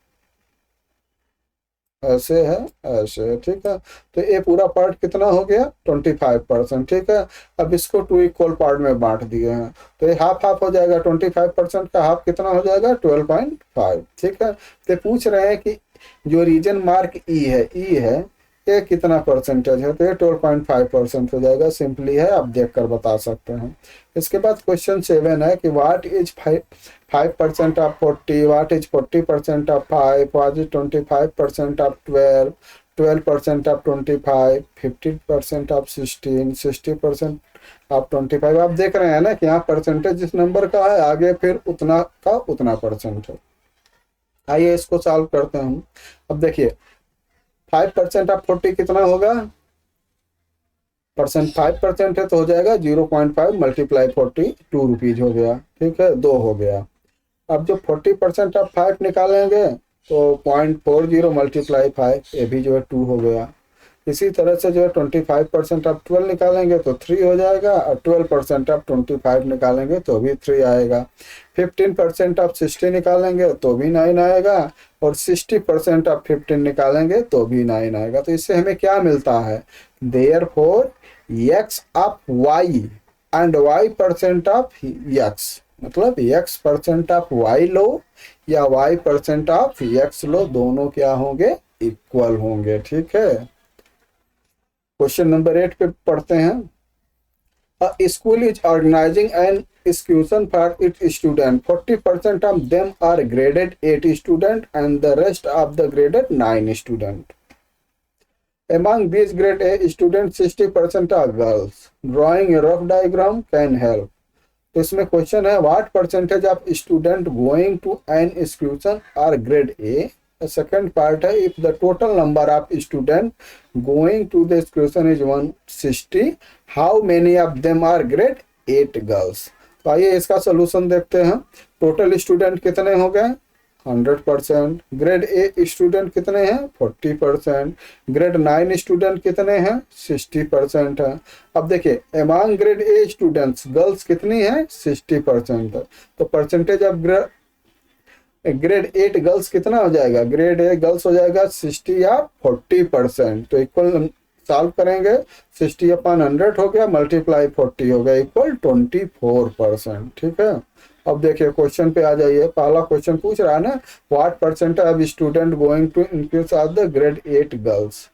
ऐसे है, ऐसे है। ठीक है, तो ये पूरा पार्ट कितना हो गया, 25%। ठीक है, अब इसको 2 इक्वल पार्ट में बांट दिए हैं, तो ये हाफ हाफ हो जाएगा। 25% का हाफ कितना हो जाएगा, 12.5। ठीक है, तो पूछ रहे हैं कि जो रीजन मार्क ई है ये कितना परसेंटेज है, तो ये 12.5% हो जाएगा। सिंपली है, आप देख कर बता सकते हैं। इसके बाद क्वेश्चन 7 है कि what is 5% of 40, what is 40% of 5, what is 25% of 12, 12% of 25, 50% of 16, 60% of 25। आप देख रहे हैं ना कि यहाँ परसेंटेज जिस नंबर का है आगे फिर उतना का उतना परसेंट है। आइए इसको सॉल्व करते हैं हम। अब देखिए 5% ऑफ 40 कितना होगा, 5% है तो हो जाएगा 0.5 मल्टीप्लाई 40, 2 रुपीज हो गया। ठीक है, 2 हो गया। अब जो 40% ऑफ 5 निकालेंगे तो 0.40 मल्टीप्लाई 5, ये भी जो है 2 हो गया। इसी तरह से जो है 25% ऑफ 12 निकालेंगे तो 3 हो जाएगा, और 12% ऑफ 25 निकालेंगे तो भी 3 आएगा। 15% ऑफ 60 निकालेंगे तो भी 9 आएगा, और 60% ऑफ 15 निकालेंगे तो भी 9 आएगा। तो इससे हमें क्या मिलता है, therefore x of y and y% of x, मतलब x% ऑफ y लो या y% ऑफ x लो, दोनों क्या होंगे, इक्वल होंगे। ठीक है, क्वेश्चन नंबर 8 पे पढ़ते हैं। A school is organizing an excursion for its student. 40% of them are graded 8 student and the rest of the graded 9 student. Among these grade A students 60% are girls. Drawing a rough diagram can help. तो इसमें question है, what percentage of student going to an excursion are grade A. Second part है, if the total number of student going to the excursion is 160, how many of them are grade 8 girls. तो आइए इसका solution देखते हैं। Total student कितने हो गए, 100%। Grade a student कितने हैं, 40%। ग्रेड 9 स्टूडेंट कितने हैं, 60% है। अब देखिए among grade A students girls कितनी है, 60% है। तो परसेंटेज ऑफ ग्रेड 8 गर्ल्स कितना हो जाएगा, ग्रेड ए गर्ल्स हो जाएगा 60 या 40%। तो इक्वल सॉल्व करेंगे, 60/100 हो गया, मल्टीप्लाई 40 हो गया, इक्वल 24%। ठीक है, अब देखिए क्वेश्चन पे आ जाइए। पहला क्वेश्चन पूछ रहा है ना, what percent of student going to increase of the grade 8 girls.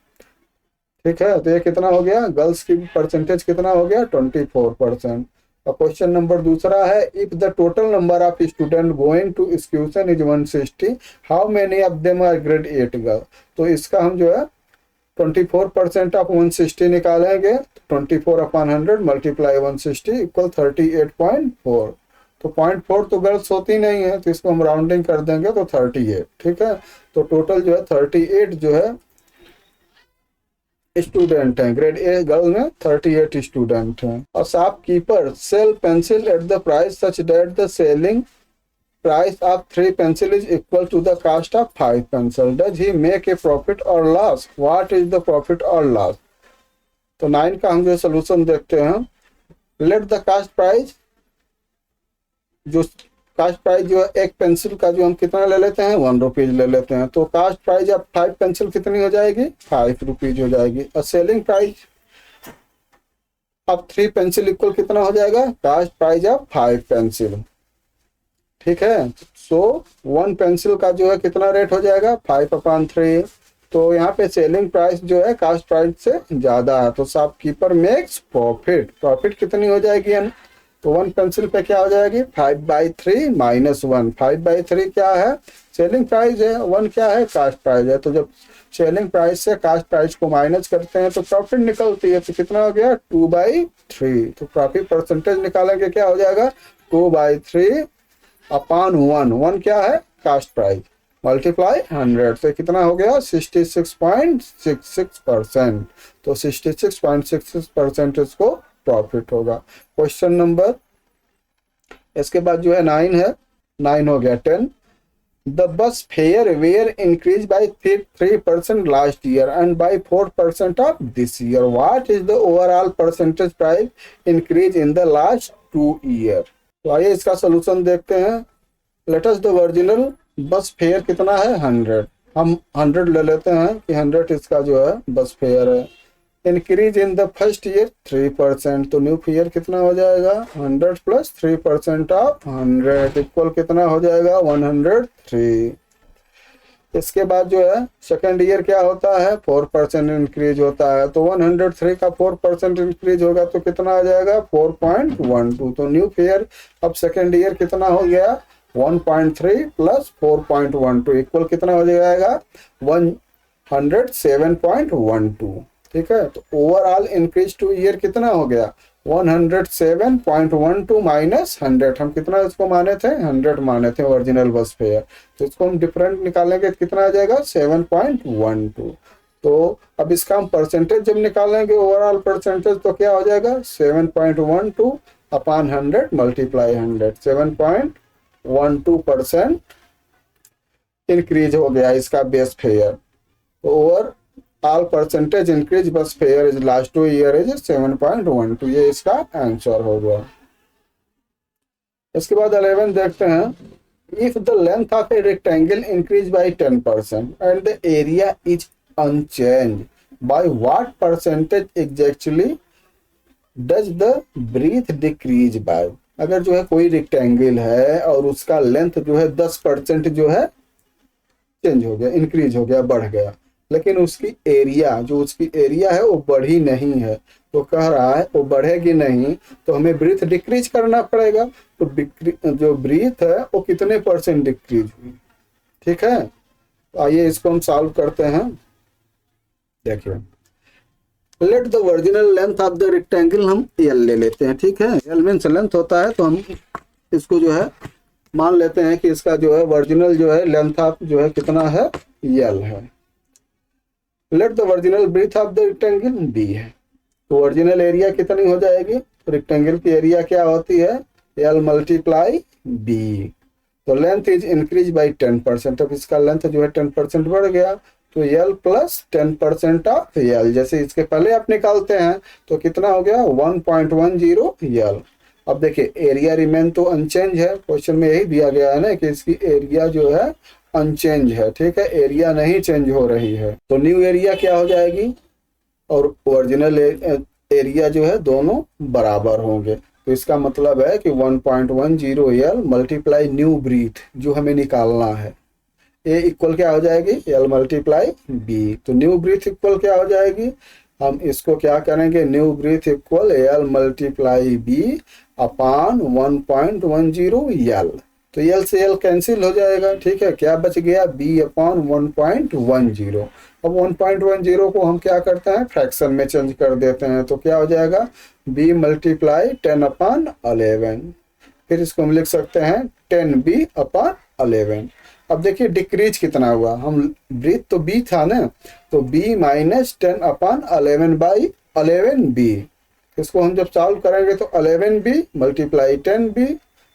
ठीक है, तो ये कितना हो गया, गर्ल्स की परसेंटेज कितना हो गया, 24%। और क्वेश्चन नंबर दूसरा है, if the total number of student going to execution is 160, how many of them are grade 8 girl. तो इसका हम जो है 24% ऑफ 160 निकालेंगे, 24/100 मल्टीप्लाई 160 इक्वल 38.4। तो 0.4 तो गर्ल्स होती नहीं है, तो इसको हम राउंडिंग कर देंगे तो 38। ठीक है, तो टोटल जो है 38 जो है स्टूडेंट हैं, ग्रेड ए गर्ल में 38 स्टूडेंट हैं। और shopkeeper sell pencil at the price such that the selling price of 3 pencil is equal to the cost of 5 pencil. Does he make a profit or loss? What is the profit or loss? तो 9 का हम जो solution देखते हैं। Let the cost price, जो cost price जो है एक पेंसिल का जो हम कितना ले लेते हैं, 1 रुपीज ले लेते हैं। तो कास्ट प्राइस ऑफ 5 पेंसिल कितनी हो जाएगी, 5 रुपीज हो जाएगी। और selling price of 3 pencil equal कितना हो जाएगा, कास्ट प्राइस ऑफ 5 पेंसिल। ठीक है, सो 1 पेंसिल का जो है कितना रेट हो जाएगा, 5/3। तो यहाँ पे सेलिंग प्राइस जो है कास्ट प्राइस से ज्यादा है, तो शॉपकीपर मेक्स प्रॉफिट। प्रॉफिट कितनी हो जाएगी, तो 1 पेंसिल पे क्या हो जाएगी, 5/3 माइनस 1। 5/3 क्या है, सेलिंग प्राइस है, 1 क्या है, कास्ट प्राइस है। तो जब सेलिंग प्राइस से कास्ट प्राइस को माइनस करते हैं तो प्रॉफिट निकलती है, तो कितना हो गया, 2/3। तो प्रॉफिट परसेंटेज निकालेंगे, क्या हो जाएगा, 2/3/1। 1 क्या है, कास्ट प्राइस। मल्टीप्लाई 100 से कितना हो गया 66.66%। तो 66.66% इसको प्रॉफिट होगा। क्वेश्चन नंबर, इसके बाद जो है 9 है, 9 हो गया 10। The bus fare were increased by 3% last year and by 4% of this year. What is the overall percentage price increase in the last 2 years? तो आइए इसका सोल्यूशन देखते हैं। लेट अस द ओरिजिनल बस फेयर कितना है 100, हम 100 ले लेते हैं कि 100 इसका जो है बस फेयर है। Increase in the first year 3%, तो न्यू फेयर कितना हो जाएगा 100 प्लस 3% ऑफ 100 इक्वल कितना हो जाएगा 103। इसके बाद जो है सेकेंड ईयर क्या होता है 4% इंक्रीज होता है, तो 103 का 4% इंक्रीज होगा तो कितना आ जाएगा 4.12। तो न्यू फेयर अब सेकेंड ईयर कितना हो गया 1.3 प्लस 4.12 इक्वल कितना हो जाएगा 107.12। ठीक है, तो ओवरऑल इंक्रीज टू ईयर कितना हो गया 107.12 माइनस 100। हम कितना इसको माने थे 100 माने थे ओरिजिनल बस फेयर, तो इसको हम डिफरेंट निकालेंगे कितना आ जाएगा 7.12। तो अब इसका हम परसेंटेज जब निकालेंगे ओवरऑल परसेंटेज तो क्या हो जाएगा 7.12 अपॉन 100 मल्टीप्लाई 100, 7.12% इंक्रीज हो गया इसका बेस फेयर। तो ओवर ऑल परसेंटेज इंक्रीज बस fair is last 2 year is 7.12, ये इसका आंसर हो गया। इसके बाद 11 देखते हैं। If the length of a rectangle increase by 10% and the area is unchange by what percentage exactly does the breadth decrease by. अगर जो है कोई रेक्टेंगल है और उसका लेंथ जो है 10% जो है चेंज हो गया, इंक्रीज हो गया, बढ़ गया, लेकिन उसकी एरिया जो उसकी एरिया है वो बढ़ी नहीं है, तो कह रहा है वो बढ़ेगी नहीं तो हमें ब्रीथ डिक्रीज करना पड़ेगा। तो जो ब्रीथ है वो कितने परसेंट डिक्रीज हुई। ठीक है, तो आइए इसको हम सॉल्व करते हैं। देखिए, late the original length of the rectangle हम एल ले लेते हैं। ठीक है, एल मीन्स लेंथ होता है, तो हम इसको जो है मान लेते हैं कि इसका जो है ओरिजिनल जो है लेंथ ऑफ जो है कितना है एल है। Let the original breadth of the rectangle B है, तो ओरिजिनल एरिया कितनी हो जाएगी, रेक्टेंगल की एरिया क्या होती है एल मल्टीप्लाई बी। तो लेंथ इज इंक्रीज बाई 10%, अब इसका लेंथ जो है 10% बढ़ गया, तो एल प्लस 10% ऑफ एल, जैसे इसके पहले आप निकालते हैं तो कितना हो गया 1.10 एल। अब देखिए एरिया रिमेन तो अनचेंज है, क्वेश्चन में यही दिया गया है ना कि इसकी एरिया जो है अनचेंज है। ठीक है, एरिया नहीं चेंज हो रही है, तो न्यू एरिया क्या हो जाएगी और ओरिजिनल एरिया जो है दोनों बराबर होंगे। तो इसका मतलब है कि 1.10 एल मल्टीप्लाई न्यू ब्रीथ जो हमें निकालना है, ए इक्वल क्या हो जाएगी एल मल्टीप्लाई बी। तो न्यू ब्रीथ इक्वल क्या हो जाएगी, हम इसको क्या करेंगे new breadth equal L multiply B upon 1.10 L. तो एल से एल कैंसिल हो जाएगा। ठीक है, क्या बच गया बी अपॉन 1.10। अब 1.10 को हम क्या करते हैं फ्रैक्शन में चेंज कर देते हैं, तो क्या हो जाएगा बी मल्टीप्लाई 10 अपॉन 11। फिर इसको हम लिख सकते हैं 10b अपॉन 11। अब देखिए डिक्रीज कितना हुआ, हम ब्रीथ तो b था ना, तो b minus 10 upon 11 by 11b। इसको हम जब सॉल्व करेंगे तो 11b multiply 10b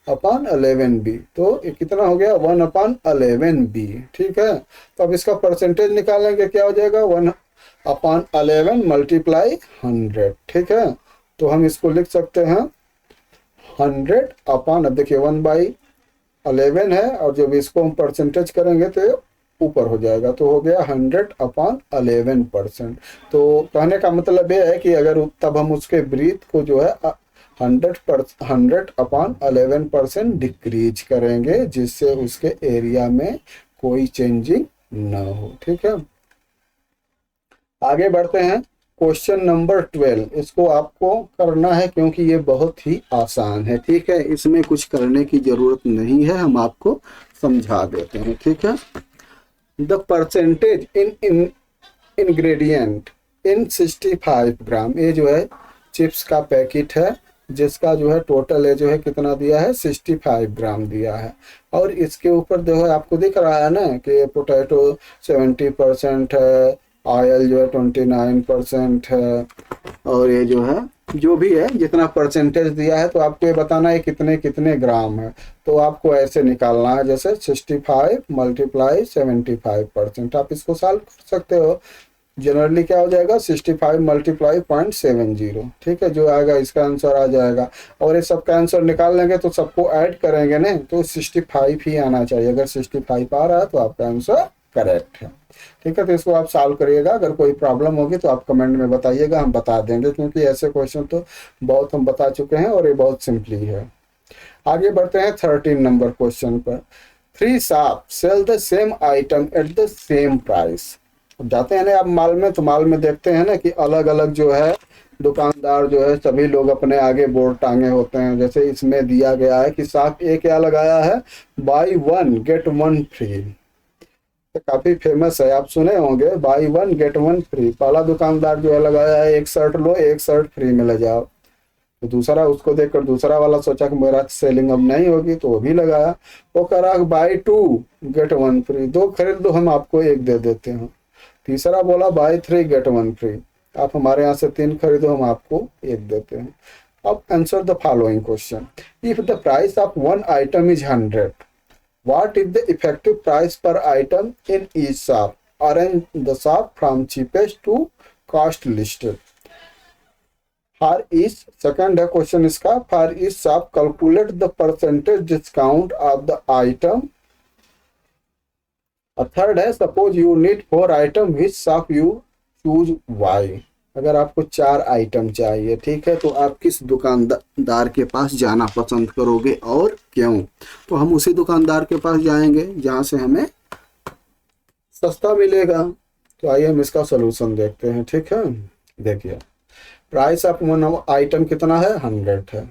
upon 11b, तो ये कितना हो गया 1 अपॉन 11b। ठीक है, तो अब इसका परसेंटेज निकालेंगे, क्या हो जाएगा 1 अपॉन 11 मल्टीप्लाई 100। ठीक है, तो हम इसको लिख सकते हैं 100 अपॉन, अब देखिए 1/11 है और जब इसको हम परसेंटेज करेंगे तो ऊपर हो जाएगा, तो हो गया 100 अपॉन 11%। तो कहने का मतलब ये है कि अगर तब हम उसके ब्रीथ को जो है 100 अपॉन 11% डिक्रीज करेंगे, जिससे उसके एरिया में कोई चेंजिंग ना हो। ठीक है, आगे बढ़ते हैं। क्वेश्चन नंबर 12, इसको आपको करना है क्योंकि ये बहुत ही आसान है। ठीक है, इसमें कुछ करने की जरूरत नहीं है, हम आपको समझा देते हैं। ठीक है, द परसेंटेज इन इंग्रेडिएंट इन 65 ग्राम, ये जो है चिप्स का पैकेट है जिसका जो है टोटल है जो है कितना दिया है 65 ग्राम दिया है। और इसके ऊपर जो है आपको दिख रहा है ना कि पोटैटो 70% है, ऑयल जो है 29% है, और ये जो है जो भी है जितना परसेंटेज दिया है तो आपको ये बताना है कितने कितने ग्राम है। तो आपको ऐसे निकालना है जैसे 65 मल्टीप्लाई 75%। आप इसको सॉल्व कर सकते हो। जनरली क्या हो जाएगा 65 मल्टीप्लाई 0.70, ठीक है, जो आएगा इसका आंसर आ जाएगा। और ये सबका आंसर निकाल लेंगे तो सबको ऐड करेंगे ना तो 65 ही आना चाहिए। अगर 65 आ रहा है तो आपका आंसर करेक्ट है, ठीक है। तो इसको आप सॉल्व करिएगा। अगर कोई प्रॉब्लम होगी तो आप कमेंट में बताइएगा, हम बता देंगे, क्योंकि ऐसे क्वेश्चन तो बहुत हम बता चुके हैं और ये बहुत सिंपली है। आगे बढ़ते हैं 13 नंबर क्वेश्चन पर। 3 shop sell the same item at the same price. अब जाते हैं ना आप माल में, तो माल में देखते हैं ना कि अलग अलग जो है दुकानदार जो है सभी लोग अपने आगे बोर्ड टांगे होते हैं। जैसे इसमें दिया गया है कि शॉप ए क्या लगाया है, बाई 1 गेट 1 फ्री। तो काफी फेमस है, आप सुने होंगे बाई 1 गेट 1 फ्री। पहला दुकानदार जो है लगाया है एक शर्ट लो एक शर्ट फ्री में ले जाओ। तो दूसरा उसको देखकर दूसरा वाला सोचा कि मेरा सेलिंग अब नहीं होगी तो वो भी लगाया। वो करा बाई 2 गेट 1 फ्री, 2 खरीद दो हम आपको 1 दे देते हैं। तीसरा बोला बाई 3 गेट 1 फ्री, आप हमारे यहाँ से 3 खरीदो हम आपको 1 देते हैं। अब answer the following question. If the price of one item is 100, what is the effective price per item in each shop? Arrange the shop from cheapest to cost listed. For each, second है question इसका, for each shop calculate the percentage discount of the item. और third है suppose you need 4 item, which shop you choose why? अगर आपको 4 item चाहिए, ठीक है, तो आप किस दुकानदार के पास जाना पसंद करोगे और क्यों? तो हम उसी दुकानदार के पास जाएंगे जहां से हमें सस्ता मिलेगा। तो आइए हम इसका सोल्यूशन देखते हैं, ठीक है। देखिए प्राइस ऑफ वन आइटम कितना है, 100 है।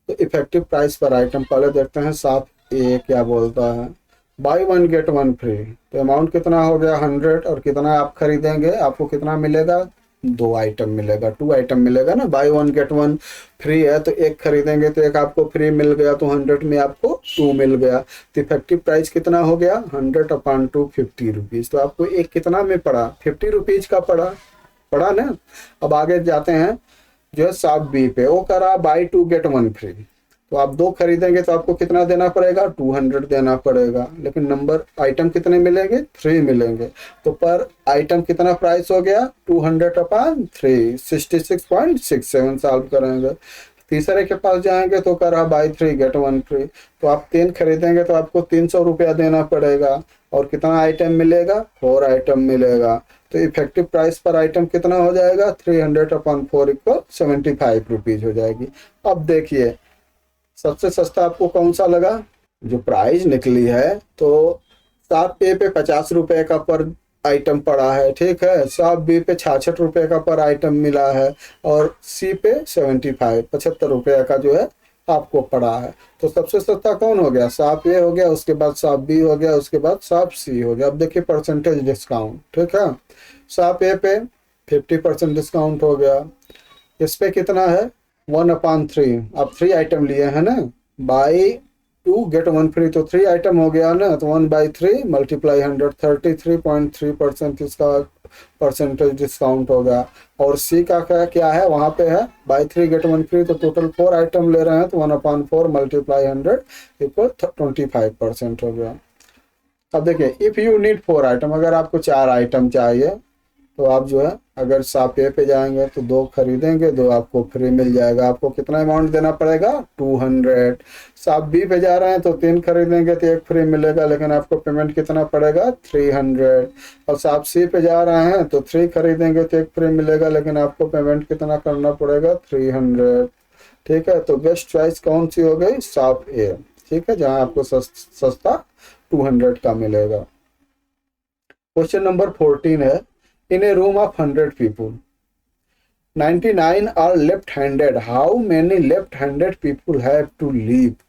तो इफेक्टिव प्राइस पर आइटम पहले देखते हैं। शॉप ए क्या बोलता है, बाई 1 गेट 1 फ्री। तो अमाउंट कितना हो गया 100, और कितना आप खरीदेंगे, आपको कितना मिलेगा, 2 आइटम मिलेगा, 2 आइटम मिलेगा ना। बाई 1 गेट 1 फ्री है तो 1 खरीदेंगे तो 1 आपको फ्री मिल गया, तो 100 में आपको 2 मिल गया। तो इफेक्टिव प्राइस कितना हो गया 100 अपॉन 2 50 रुपीज़। तो आपको एक कितना में पड़ा, 50 रुपीज़ का पड़ा ना। अब आगे जाते हैं जो है शॉप बी पे, वो करा बाई 2 गेट 1 फ्री। तो आप 2 खरीदेंगे तो आपको कितना देना पड़ेगा, 200 देना पड़ेगा। लेकिन नंबर आइटम कितने मिलेंगे, 3 मिलेंगे। तो पर आइटम कितना प्राइस हो गया 200 अपॉन 3, 66.67 सॉल्व करेंगे। तीसरे के पास जाएंगे तो करा बाई 3 गेट 1 फ्री। तो आप 3 खरीदेंगे तो आपको 300 रुपया देना पड़ेगा। और कितना आइटम मिलेगा, 4 आइटम मिलेगा। तो इफेक्टिव प्राइस पर आइटम कितना हो जाएगा, 300 अपॉन 4 इक्वल 75 रुपीज़ हो जाएगी। अब देखिए सबसे सस्ता आपको कौन सा लगा, जो प्राइस निकली है तो शॉप ए पे 50 रुपए का पर आइटम पड़ा है, ठीक है। शॉप बी पे 66 रुपए का पर आइटम मिला है, और सी पे 75 रुपए का जो है आपको पड़ा है। तो सबसे सस्ता कौन हो गया, शॉप ए हो गया, उसके बाद शॉप बी हो गया, उसके बाद शॉप सी हो गया। अब देखिए परसेंटेज डिस्काउंट, ठीक है। शॉप ए पे 50% डिस्काउंट हो गया, इस पे कितना है 1 अपॉन 3। आप 3 आइटम लिए हैं ना, बाई 2 गेट 1 फ्री, तो 3 आइटम हो गया ना। तो 1/3 मल्टीप्लाई 100, 33.3% इसका परसेंटेज डिस्काउंट हो गया। और सी का क्या है, वहाँ पे है बाई 3 गेट 1 फ्री, तो टोटल 4 आइटम ले रहे हैं तो 1 अपॉन 4 मल्टीप्लाई 100 इक्वल 25% हो गया। अब देखिए इफ़ यू नीड 4 आइटम, अगर आपको 4 आइटम चाहिए तो आप जो है अगर शॉप ए पे जाएंगे तो 2 खरीदेंगे 2 आपको फ्री मिल जाएगा। आपको कितना अमाउंट देना पड़ेगा 200। शॉप बी पे जा रहे हैं तो 3 खरीदेंगे तो 1 फ्री मिलेगा, लेकिन आपको पेमेंट कितना पड़ेगा 300। और शॉप सी पे जा रहे हैं तो 3 खरीदेंगे तो 1 फ्री मिलेगा, लेकिन आपको पेमेंट कितना करना पड़ेगा 300, ठीक है। तो बेस्ट चॉइस कौन सी हो गई, शॉप ए, ठीक है, जहाँ आपको सस्ता 200 का मिलेगा। क्वेश्चन नंबर 14 है, in a room of 100 people, 99 are left-handed. How many left-handed people have to leave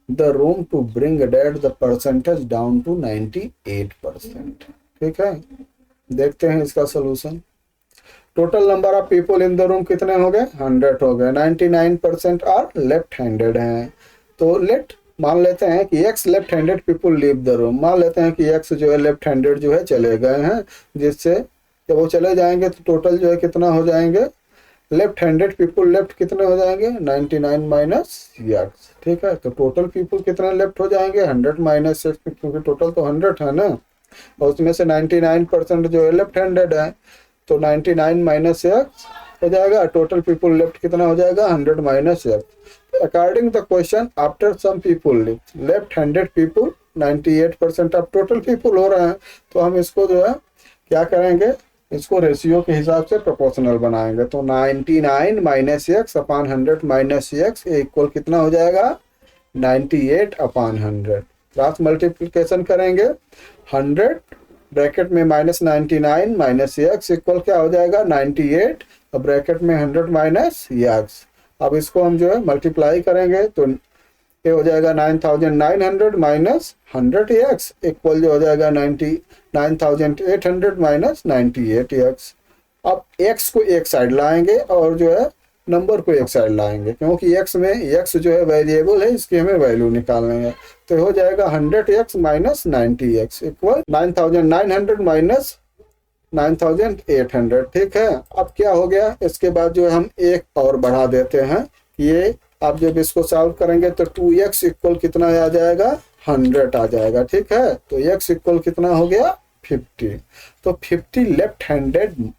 the room to bring the percentage down to 98%? ठीक है, देखते हैं इसका solution. Total number of people in the room कितने हो गए? 100 हो गए। 99% आर लेफ्ट हैंडेड हैं। तो मान लेते हैं कि x left handed people leave the room. मान लेते हैं कि x जो है लेफ्ट हैंडेड जो है चले गए हैं, जिससे जब वो चले जाएंगे तो टोटल जो है कितना हो जाएंगे? लेफ्ट हैंडेड पीपल लेफ्ट कितने हो जाएंगे? 99 माइनस x। ठीक है, तो टोटल पीपल कितने लेफ्ट हो जाएंगे? 100 माइनस x, क्योंकि टोटल तो 100 है ना, और उसमें से 99% जो है लेफ्ट हैंडेड है, तो 99 माइनस x हो जाएगा। टोटल पीपल लेफ्ट कितना हो जाएगा? 100 minus x। According the question after some people left handed people 98% of total people हो रहे हैं, तो हम इसको जो है क्या करेंगे? इसको रेशियो के हिसाब से प्रोपोर्शनल बनाएंगे। तो 99 minus x upon 100 minus x equal कितना हो जाएगा? 98 अपॉन 100। क्रॉस मल्टीप्लिकेशन करेंगे, 100 ब्रैकेट में माइनस 99 माइनस एक्स इक्वल क्या हो जाएगा? 98, और ब्रैकेट में 100 माइनस एक्स। अब इसको हम जो है मल्टीप्लाई करेंगे तो ये हो जाएगा 9900 माइनस 100 एक्स इक्वल जो हो जाएगा 9800 माइनस 98 एक्स। अब x को एक साइड लाएंगे और जो है नंबर को एक साइड लाएंगे, क्योंकि x में x जो है वेरिएबल है, इसकी हमें वैल्यू निकालनी है। तो हो जाएगा 100x minus 90x equal 9900 minus 9800। ठीक है, अब क्या हो गया? इसके बाद जो है हम एक और बढ़ा देते हैं। ये आप जब इसको सॉल्व करेंगे तो 2x इक्वल कितना आ जाएगा? 100 आ जाएगा। ठीक है, तो x इक्वल कितना हो गया? 50। तो 50 left handed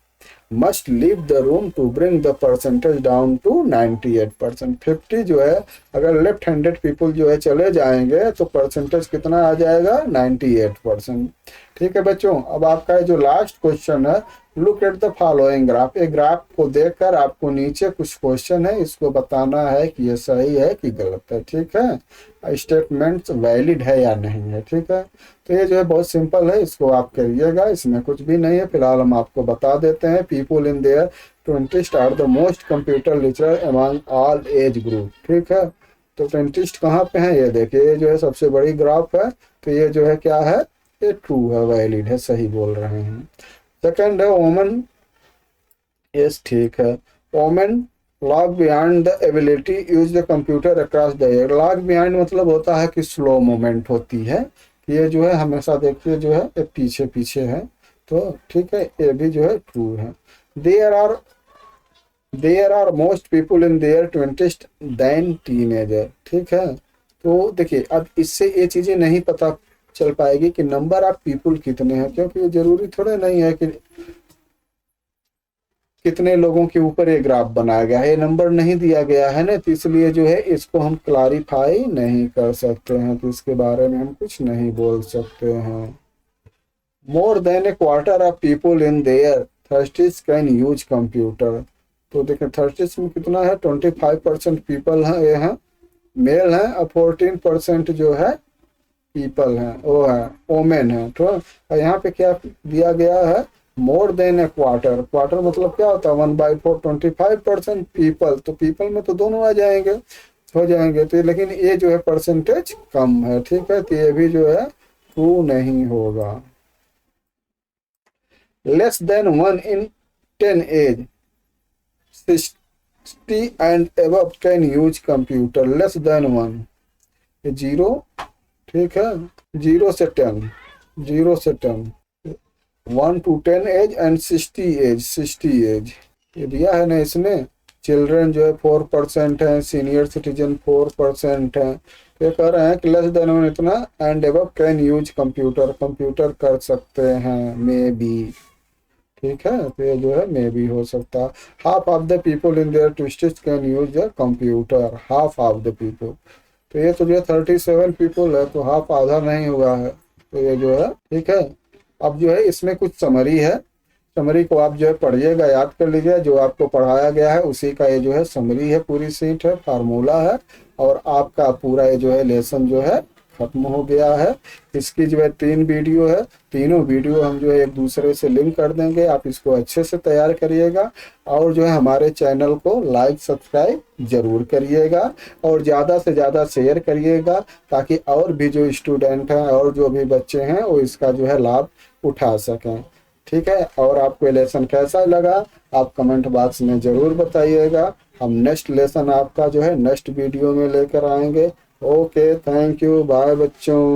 must leave the room to bring the percentage down to 98%। 50 जो है अगर लेफ्ट हैंडेड पीपल जो है चले जाएंगे तो परसेंटेज कितना आ जाएगा? 98%। ठीक है बच्चों, अब आपका जो लास्ट क्वेश्चन है, look at the following graph. एक ग्राफ को देखकर आपको नीचे कुछ क्वेश्चन है, इसको बताना है कि ये सही है कि गलत है। ठीक है, स्टेटमेंट वैलिड है या नहीं है। ठीक है, तो ये जो है बहुत सिंपल है, इसको आप करिएगा, इसमें कुछ भी नहीं है। फिलहाल हम आपको बता देते हैं, people in their 20 are the most computer literate among all age group. ठीक है, तो 20 कहाँ पे है? ये देखिए, ये जो है सबसे बड़ी ग्राफ है, तो ये जो है क्या है? ये ट्रू है, वैलिड है, सही बोल रहे हैं। सेकंड है वोमन, यस ठीक है। Women log behind the ability use the computer across the year. Log behind मतलब होता है कि स्लो मूवमेंट होती है, ये जो है हमेशा देखिए जो है ये पीछे पीछे है, तो ठीक है, ये भी जो है ट्रू है। There are most people in their 20s then teenager. ठीक है, तो देखिए अब इससे ये चीजें नहीं पता चल पाएगी कि नंबर ऑफ पीपल कितने हैं, क्योंकि ये जरूरी थोड़ा नहीं है कि कितने लोगों के ऊपर ये ग्राफ बनाया गया है, ये नंबर नहीं दिया गया है ना, तो इसलिए जो है इसको हम क्लैरिफाई नहीं कर सकते हैं, तो इसके बारे में हम कुछ नहीं बोल सकते हैं। More than A quarter of people in there 30s can use computer. तो देखिए 30s में कितना है? 25% पीपल हैं, ये हैं मेल हैं, और 14% जो है पीपल हैं, वो है वोमेन है। तो यहाँ पे क्या दिया गया है? मोर देन ए क्वार्टर। क्वार्टर मतलब क्या होता है? 1/4, 25% पीपल, तो पीपल में तो दोनों आ जाएंगे, हो जाएंगे, तो लेकिन ये जो है परसेंटेज कम है। ठीक है, तो ये भी जो है ट्रू नहीं होगा। Less than 1 in 10 age 60 and above can use computer. Less than 1, ये 0, ठीक है, 0 से 10, 0 से 10, 1 to 10 age and 60 age, 60 age ये दिया है ना इसमें। चिल्ड्रन जो है 4% है, सीनियर सिटीजन 4% है। ये कह रहे हैं कि लेस देन 1 इतना, and above can use computer, computer कर सकते हैं, मे बी। ठीक है, तो ये जो है मे बी हो सकता है। Half of the people in their 20s can use the computer, half of the people, तो ये तो जो है 37 पीपल है, तो हाफ आधा नहीं हुआ है, तो ये जो है ठीक है। अब जो है इसमें कुछ समरी है, समरी को आप जो है पढ़िएगा, याद कर लीजिए, जो आपको पढ़ाया गया है उसी का ये जो है समरी है, पूरी सीट है, फार्मूला है, और आपका पूरा ये जो है लेसन जो है खत्म हो गया है। इसकी जो है 3 वीडियो है, तीनों वीडियो हम जो है एक दूसरे से लिंक कर देंगे, आप इसको अच्छे से तैयार करिएगा, और जो है हमारे चैनल को लाइक सब्सक्राइब जरूर करिएगा, और ज़्यादा से ज़्यादा शेयर करिएगा, ताकि और भी जो स्टूडेंट हैं और जो भी बच्चे हैं वो इसका जो है लाभ उठा सकें। ठीक है, और आपको लेसन कैसा लगा आप कमेंट बॉक्स में ज़रूर बताइएगा। हम नेक्स्ट लेसन आपका जो है नेक्स्ट वीडियो में लेकर आएंगे। ओके, थैंक यू, बाय बच्चों।